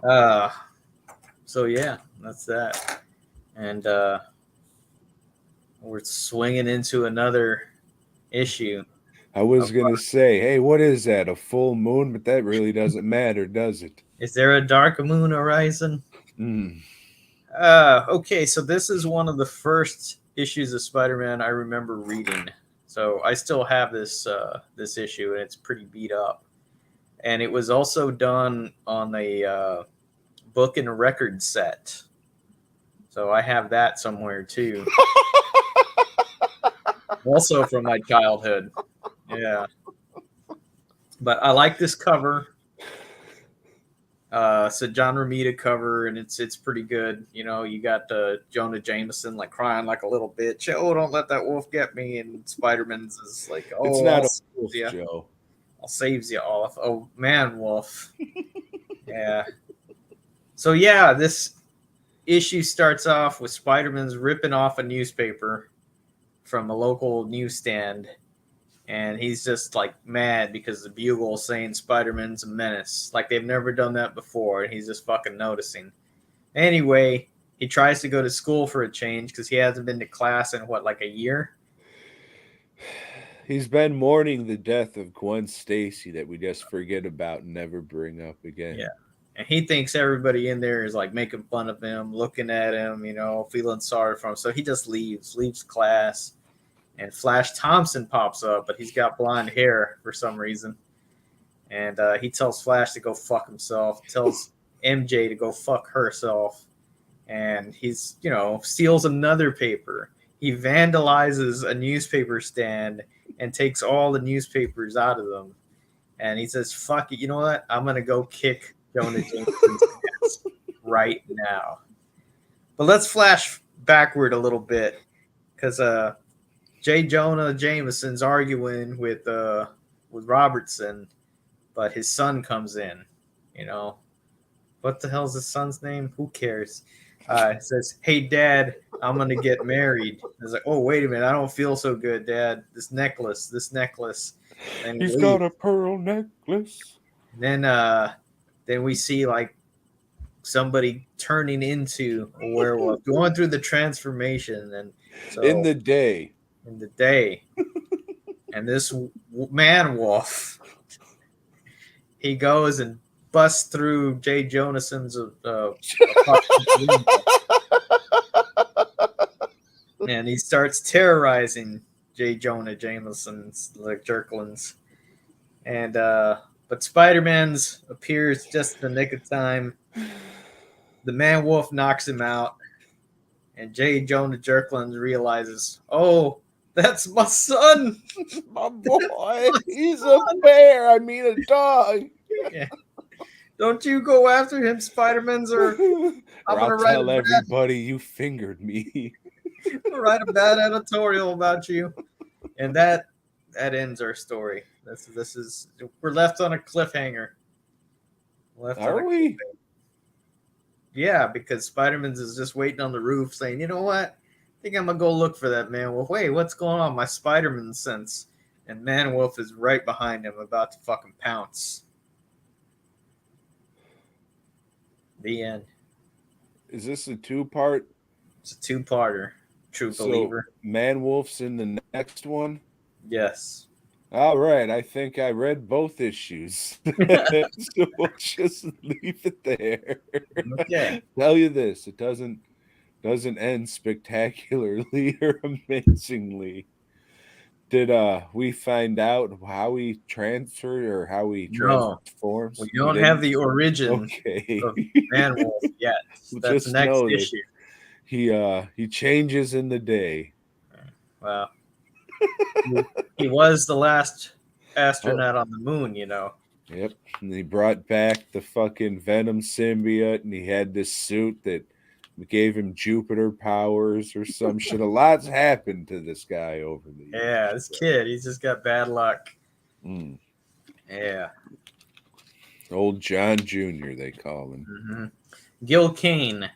Uh, so yeah, that's that. And we're swinging into another issue. I was Of, gonna say, hey, what is that? A full moon? But that really doesn't matter, does it? is there a dark moon horizon? Mm. Okay, so this is one of the first issues of Spider-Man I remember reading. So I still have this issue, and it's pretty beat up. And it was also done on a book and record set. So I have that somewhere too. Also from my childhood. Yeah. But I like this cover. It's a John Romita cover, and it's pretty good. You know, you got Jonah Jameson like crying like a little bitch. Oh, don't let that wolf get me. And Spider-Man's is like, It's oh, not a wolf, you. Joe. I'll saves you off. Oh man, wolf. Yeah. So yeah, this issue starts off with Spider-Man's ripping off a newspaper from a local newsstand, and he's just like mad because the Bugle's saying Spider-Man's a menace. Like they've never done that before, and he's just fucking noticing. Anyway, he tries to go to school for a change because he hasn't been to class in what, like a year? He's been mourning the death of Gwen Stacy that we just forget about and never bring up again. Yeah. And he thinks everybody in there is like making fun of him, looking at him, you know, feeling sorry for him. So he just leaves class. And Flash Thompson pops up, but he's got blonde hair for some reason. And he tells Flash to go fuck himself, tells MJ to go fuck herself. And he's, you know, steals another paper. He vandalizes a newspaper stand and takes all the newspapers out of them. And he says, fuck it, you know what? I'm going to go kick Jonah Jameson's ass right now. But let's flash backward a little bit because J. Jonah Jameson's arguing with Robertson, but his son comes in. You know, what the hell's his son's name? Who cares? It says, "Hey, Dad, I'm gonna get married." I was like, "Oh, wait a minute, I don't feel so good, Dad. This necklace." And He's got a pearl necklace. Then we see like somebody turning into a werewolf, going through the transformation, and so In the day. and this man wolf, he goes and busts through Jay Jonason's and he starts terrorizing J. Jonah Jameson's like Jerklands. And but Spider-Man's appears just in the nick of time. The man wolf knocks him out, and J. Jonah Jerklands realizes, oh, that's my son. My boy, he's a bear. I mean a dog. Yeah. Don't you go after him, Spider-Man's, or I'm gonna tell everybody you fingered me. write a bad editorial about you. And that ends our story. This is we're left on a cliffhanger. Are we? Yeah, because Spider-Man's is just waiting on the roof saying, you know what? I think I'm going to go look for that man wolf. Wait, what's going on? My Spider-Man sense. And Man Wolf is right behind him, about to fucking pounce. The end. Is this a two-part? It's a two-parter. True believer. Man Wolf's in the next one? Yes. All right, I think I read both issues. So we'll just leave it there. Okay. Tell you this, it doesn't end spectacularly or amazingly. Did we find out how he transferred or how he transforms? We don't have the origin of Man Wolf yet. That's the next issue. He changes in the day. Wow. He was the last astronaut on the moon, you know. Yep. And he brought back the fucking Venom symbiote, and he had this suit that gave him Jupiter powers or some shit. A lot's happened to this guy over the years. Yeah, this kid, he's just got bad luck. Mm. Yeah. Old John Jr., they call him. Mm-hmm. Gil Kane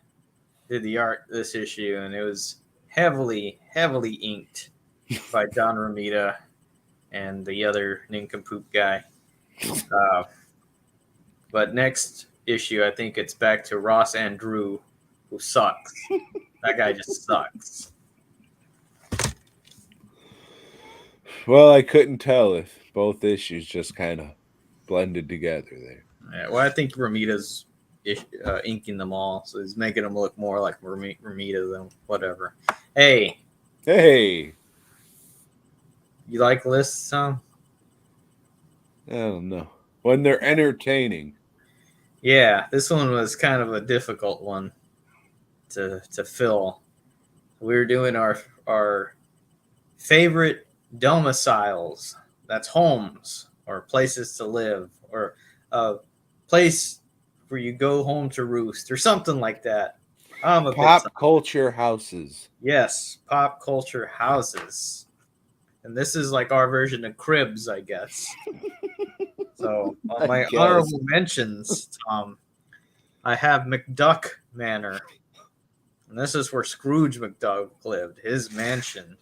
did the art this issue, and it was heavily inked by John Romita. and the other nincompoop guy. Uh, but next issue, I think it's back to Ross Andrew, who sucks. That guy just sucks. Well, I couldn't tell if both issues just kind of blended together there. Yeah, well, I think Ramita's inking them all, so he's making them look more like Ramita than whatever. Hey, Hey, you like lists, Tom? I don't know. When they're entertaining. Yeah, this one was kind of a difficult one to fill. We were doing our favorite domiciles. That's homes or places to live or a place where you go home to roost or something like that. I'm a Pop bit culture houses. yes, pop culture houses, and this is like our version of cribs, I guess. So on I my guess. honorable mentions, Tom, I have McDuck Manor. And this is where Scrooge McDuck lived, his mansion.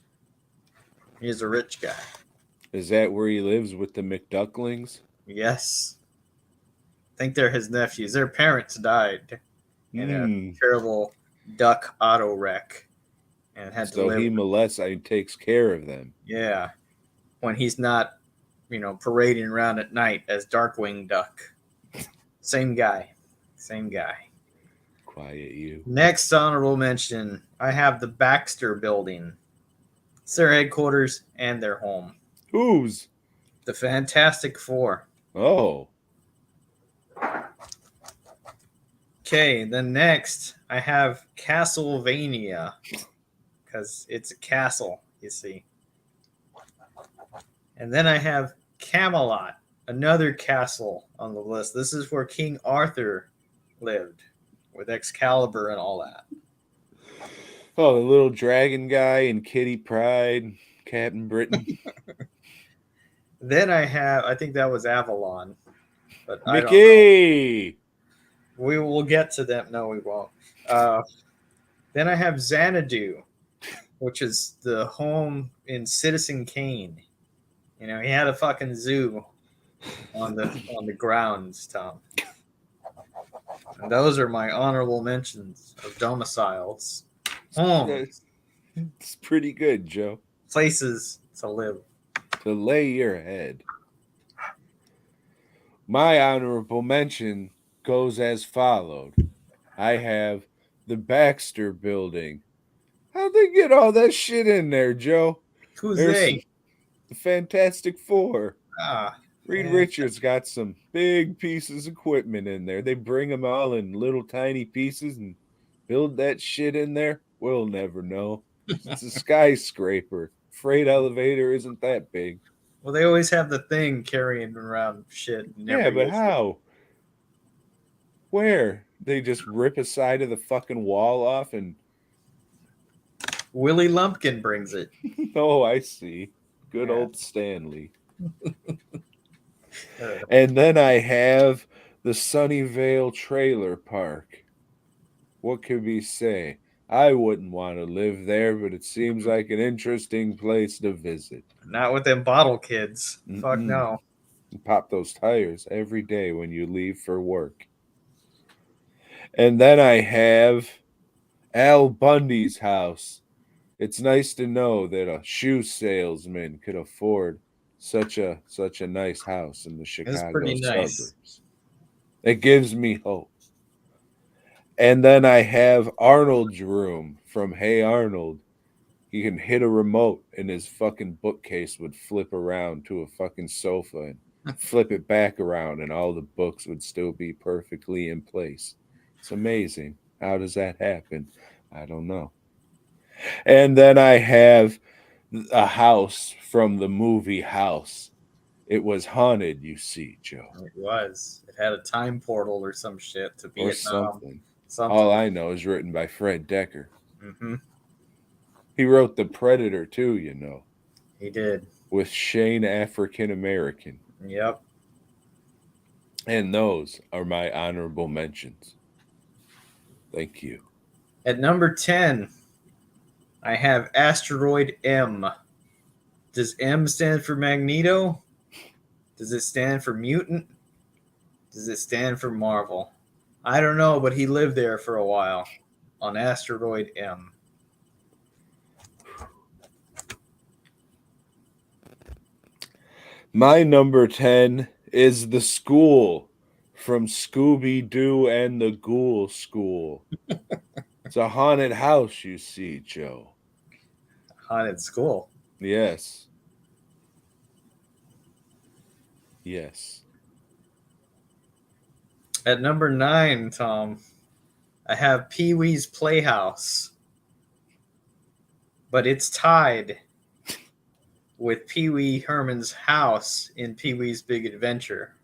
He's a rich guy. Is that where he lives with the McDucklings? Yes. I think they're his nephews. Their parents died in a terrible duck auto wreck and had to So live. he molests and takes care of them. Yeah. When he's not, parading around at night as Darkwing Duck. Same guy. Same guy. Quiet you. Next honorable mention, I have the Baxter Building. It's their headquarters and their home. Whose? The Fantastic Four. Oh. Okay, then next I have Castlevania. Because it's a castle, you see. And then I have Camelot, another castle on the list. This is where King Arthur lived with Excalibur and all that. Oh, the little dragon guy and Kitty Pryde, Captain Britain. Then I think that was Avalon. But I don't know. Mickey! We will get to them. No, we won't. Then I have Xanadu, which is the home in Citizen Kane. He had a fucking zoo on the grounds, Tom. And those are my honorable mentions of domiciles. Homes, It's pretty good, Joe. places to live. To lay your head. My honorable mention goes as followed. I have the Baxter Building. How'd they get all that shit in there, Joe? Who's There's they? the Fantastic Four. Ah, Reed yeah. Richards got some big pieces of equipment in there. They bring them all in little tiny pieces and build that shit in there. We'll never know. It's a skyscraper. Freight elevator isn't that big. Well, they always have the thing carrying around shit. Yeah, but how? Where? They just rip a side of the fucking wall off and... Willie Lumpkin brings it. Oh, I see. Good Yeah. old Stanley. And then I have the Sunnyvale Trailer Park. What can we say? I wouldn't want to live there, but it seems like an interesting place to visit. Not with them bottle kids. Fuck Mm-mm. no. You pop those tires every day when you leave for work. And then I have Al Bundy's house. It's nice to know that a shoe salesman could afford such a nice house in the Chicago pretty nice. suburbs. It gives me hope. And then I have Arnold's room from Hey Arnold. He can hit a remote and his fucking bookcase would flip around to a fucking sofa and flip it back around and all the books would still be perfectly in place. It's amazing. How does that happen? I don't know. And then I have a house from the movie House. It was haunted, you see, Joe. It was. It had a time portal or some shit to Or Vietnam. something. All I know is written by Fred Decker. Mm-hmm. He wrote The Predator too, you know. He did. With Shane African American. Yep. And those are my honorable mentions. Thank you. At number 10, I have Asteroid M. Does M stand for Magneto? Does it stand for mutant? Does it stand for Marvel? I don't know, but he lived there for a while on asteroid M. My number 10 is the school from Scooby-Doo and the Ghoul School. It's a haunted house, you see, Joe. Haunted school. Yes. Yes. At number 9, Tom, I have Pee Wee's Playhouse. But it's tied with Pee Wee Herman's house in Pee Wee's Big Adventure.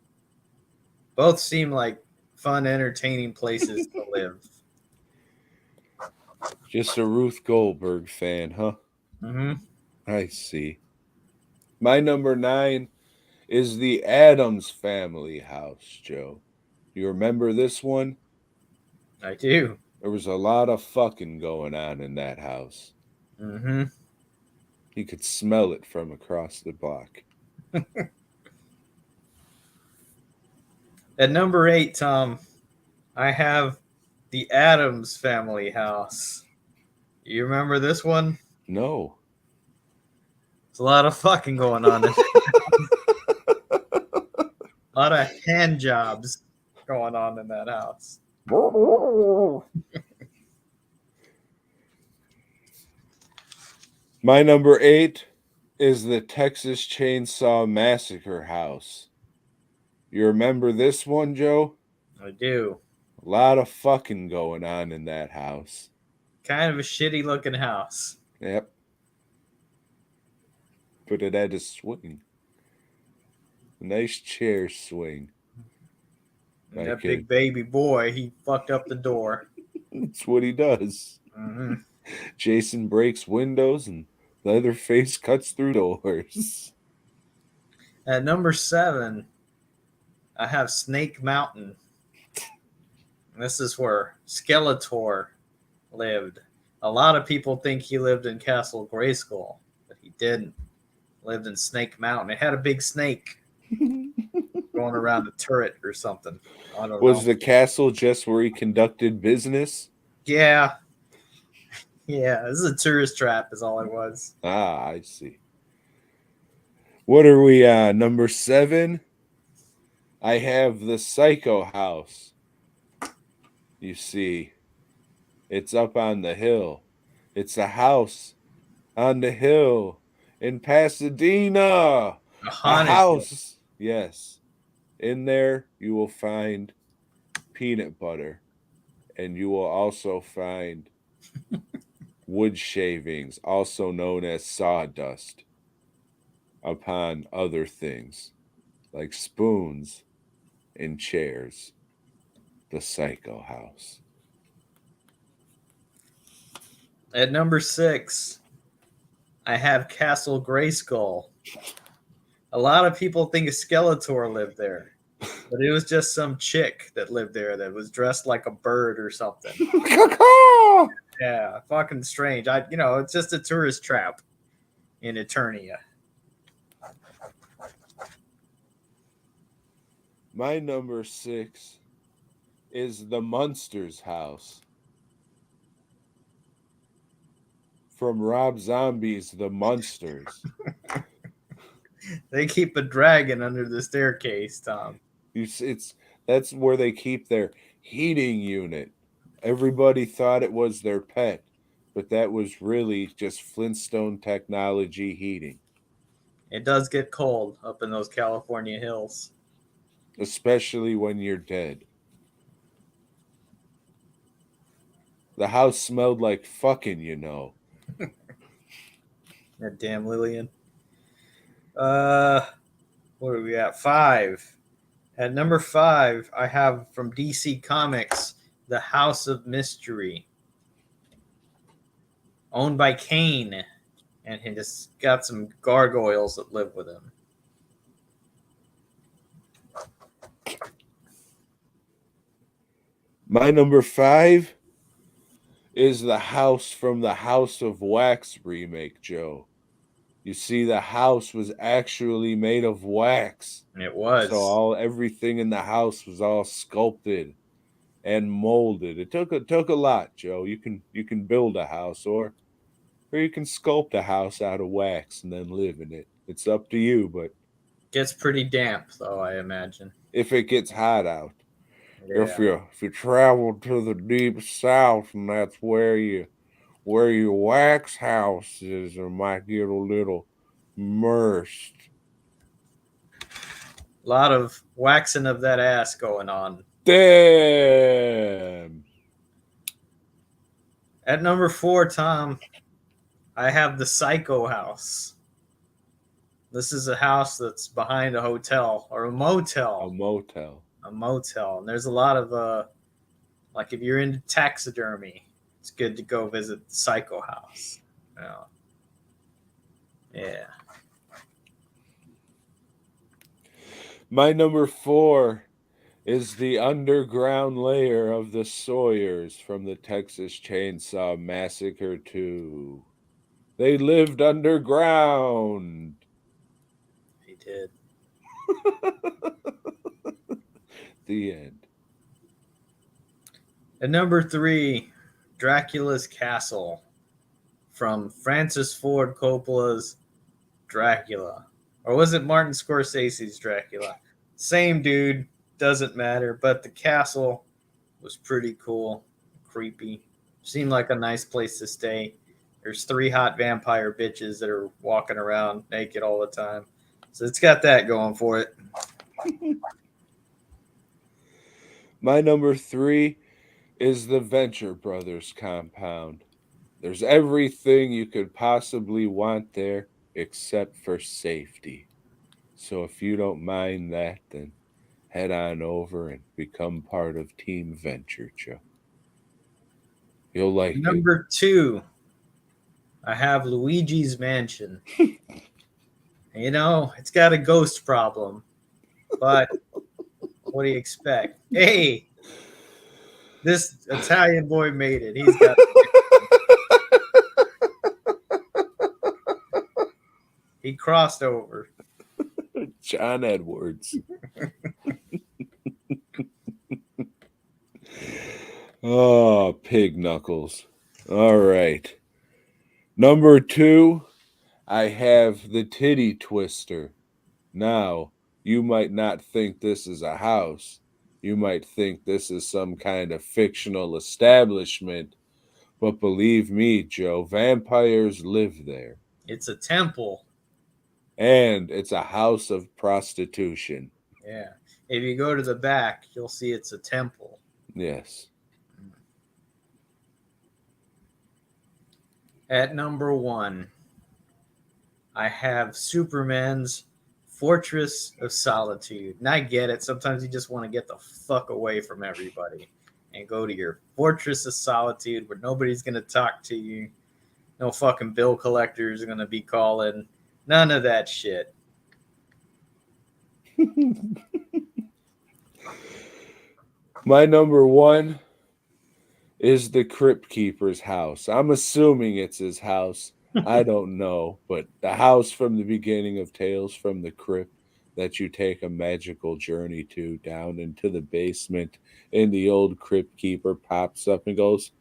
Both seem like fun, entertaining places to live. Just a Ruth Goldberg fan, huh? Mm-hmm. I see. My number 9 is the Addams Family house, Joe. You remember this one? I do. There was a lot of fucking going on in that house. Mm-hmm. You could smell it from across the block. At number 8, Tom, I have the Addams Family house. You remember this one? No. There's a lot of fucking going on. A lot of hand jobs going on in that house. My number 8 is the Texas Chainsaw Massacre house. You remember this one, Joe? I do. A lot of fucking going on in that house. Kind of a shitty looking house. Yep. But it had a swing. A nice chair swing. And that big baby boy, he fucked up the door. That's what he does. Mm-hmm. Jason breaks windows and Leatherface cuts through doors. At number 7, I have Snake Mountain. This is where Skeletor lived. A lot of people think he lived in Castle Grayskull, but he didn't. He lived in Snake Mountain. It had a big snake going around a turret or something. I don't know. Was the castle just where he conducted business? Yeah. Yeah, this is a tourist trap is all it was. Ah, I see. What are we on? Number 7? I have the Psycho House. You see, it's up on the hill. It's a house on the hill in Pasadena. A house. Yes. In there, you will find peanut butter, and you will also find wood shavings, also known as sawdust, upon other things like spoons and chairs. The Psycho House. At number 6, I have Castle Grayskull. A lot of people think Skeletor lived there, but it was just some chick that lived there that was dressed like a bird or something. Yeah, fucking strange. It's just a tourist trap in Eternia. My number 6 is the Munsters house. From Rob Zombie's The Munsters. They keep a dragon under the staircase, Tom. That's where they keep their heating unit. Everybody thought it was their pet, but that was really just Flintstone technology heating. It does get cold up in those California hills. Especially when you're dead. The house smelled like fucking, you know. That damn Lillian. What are we at? 5. At number 5, I have from DC Comics, The House of Mystery. Owned by Kane. And he just got some gargoyles that live with him. My number 5 is the house from the House of Wax remake, Joe. You see, the house was actually made of wax. It So was. everything in the house was all sculpted and molded. It took a lot, Joe. You can build a house, or you can sculpt a house out of wax and then live in it. It's up to you, but Gets pretty damp though, I imagine. if it gets hot out, if Yeah. you travel to the deep south and that's where your wax house is, it might get a little immersed. A lot of waxing of that ass going on. Damn. At number 4, Tom, I have the Psycho House. This is a house that's behind a hotel or a motel. A motel. A motel. And there's a lot of like if you're into taxidermy, it's good to go visit the Psycho House. Yeah. My number 4 is the underground layer of the Sawyers from the Texas Chainsaw Massacre 2. They lived underground. He did. The end. At number 3, Dracula's Castle from Francis Ford Coppola's Dracula. Or was it Martin Scorsese's Dracula? Same dude, doesn't matter, but the castle was pretty cool, creepy. Seemed like a nice place to stay. There's 3 hot vampire bitches that are walking around naked all the time. So it's got that going for it. My number 3 is the Venture Brothers compound. There's everything you could possibly want there except for safety. So if you don't mind that, then head on over and become part of Team Venture, Joe. You'll like it. Number 2, I have Luigi's Mansion. It's got a ghost problem, but what do you expect? Hey, this Italian boy made it. He's got. He crossed over. John Edwards. Oh, pig knuckles. All right. Number 2, I have the Titty Twister. Now, you might not think this is a house. You might think this is some kind of fictional establishment. But believe me, Joe, vampires live there. It's a temple. And it's a house of prostitution. Yeah. If you go to the back, you'll see it's a temple. Yes. At number 1, I have Superman's Fortress of Solitude. And I get it. Sometimes you just want to get the fuck away from everybody and go to your Fortress of Solitude where nobody's going to talk to you. No fucking bill collectors are going to be calling. None of that shit. My number 1 is the Crypt Keeper's house. I'm assuming it's his house. I don't know, but the house from the beginning of Tales from the Crypt that you take a magical journey to down into the basement, and the old Crypt Keeper pops up and goes,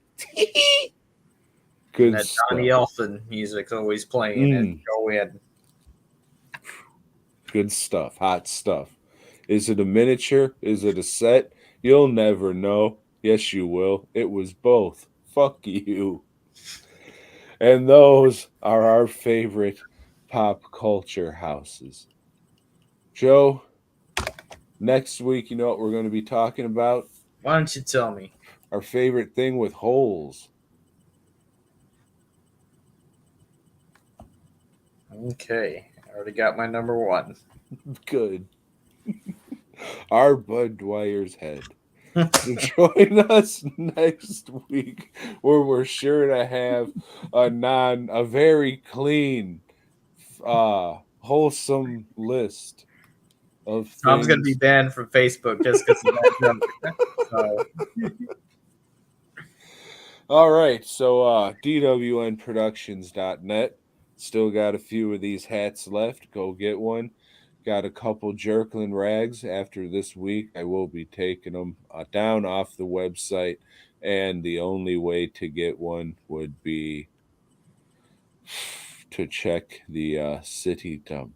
good That stuff. Donny Elfin music's always playing and go in. Good stuff. Hot stuff. Is it a miniature? Is it a set? You'll never know. Yes, you will. It was both. Fuck you. And those are our favorite pop culture houses. Joe, next week, you know what we're going to be talking about? Why don't you tell me? Our favorite thing with holes. Okay. I already got my number 1. Good. Our Bud Dwyer's head. So join us next week where we're sure to have a very clean, wholesome list of things. Tom's going to be banned from Facebook just because of that joke. All right, so dwnproductions.net. Still got a few of these hats left. Go get one. Got a couple Jerkland rags. After this week, I will be taking them down off the website. And the only way to get one would be to check the city dump.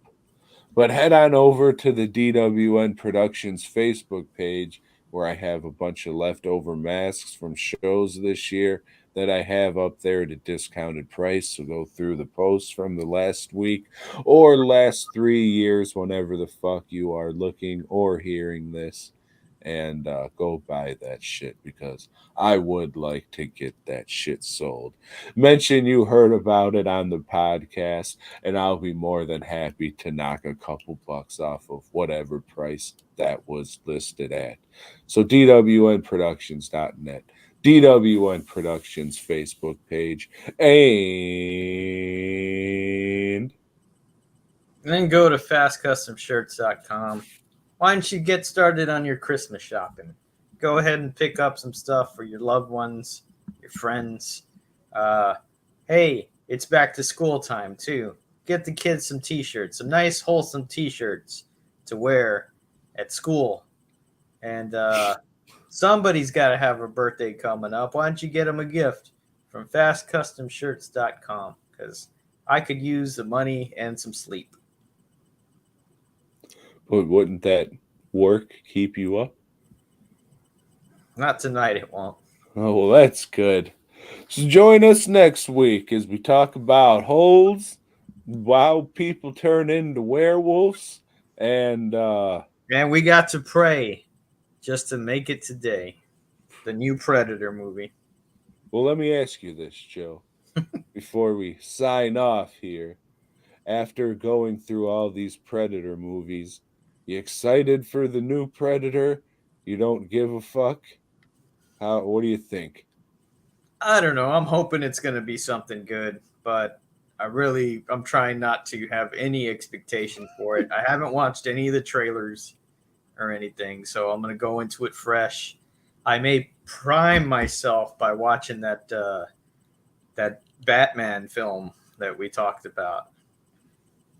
But head on over to the DWN Productions Facebook page where I have a bunch of leftover masks from shows this year that I have up there at a discounted price. So go through the posts from the last week or last 3 years, whenever the fuck you are looking or hearing this, and go buy that shit because I would like to get that shit sold. Mention you heard about it on the podcast, and I'll be more than happy to knock a couple bucks off of whatever price that was listed at. So DWNProductions.net, DWN Productions Facebook page, and then go to fastcustomshirts.com. Why don't you get started on your Christmas shopping? Go ahead and pick up some stuff for your loved ones, your friends. Hey, it's back to school time too. Get the kids some t-shirts, some nice wholesome t-shirts to wear at school. And somebody's got to have a birthday coming up. Why don't you get them a gift from fastcustomshirts.com? Because I could use the money and some sleep. but wouldn't that work keep you up? Not tonight, it won't. Oh, well, that's good. So join us next week as we talk about holds, how people turn into werewolves, and And we got to pray just to make it today. The new Predator movie. well, let me ask you this, Joe, before we sign off here. After going through all these Predator movies, you excited for the new Predator? You don't give a fuck? What do you think? I don't know. I'm hoping it's going to be something good, but I'm trying not to have any expectation for it. I haven't watched any of the trailers or anything, so I'm going to go into it fresh. I may prime myself by watching that Batman film that we talked about.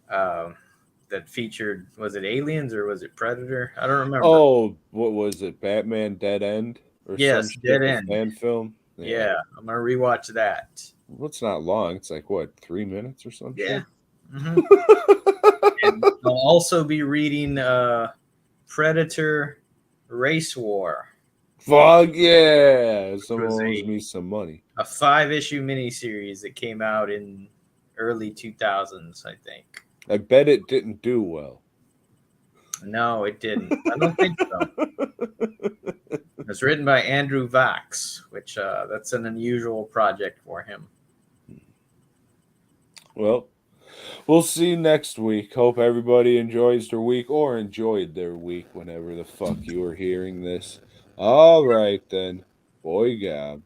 That featured, was it Aliens or was it Predator? I don't remember. Oh, what was it? Batman Dead End or Yes, some shit, Dead a End. fan film? Yeah, I'm gonna rewatch that. Well, it's not long. It's like what, 3 minutes or something? Yeah. Mm-hmm. And I'll also be reading Predator Race War. Fuck yeah! Someone was owes me some money. A 5-issue miniseries that came out in early 2000s, I think. I bet it didn't do well. No, it didn't. I don't think so. It was written by Andrew Vax, which that's an unusual project for him. Well, we'll see next week. Hope everybody enjoys their week or enjoyed their week whenever the fuck you were hearing this. All right, then. Boy, God.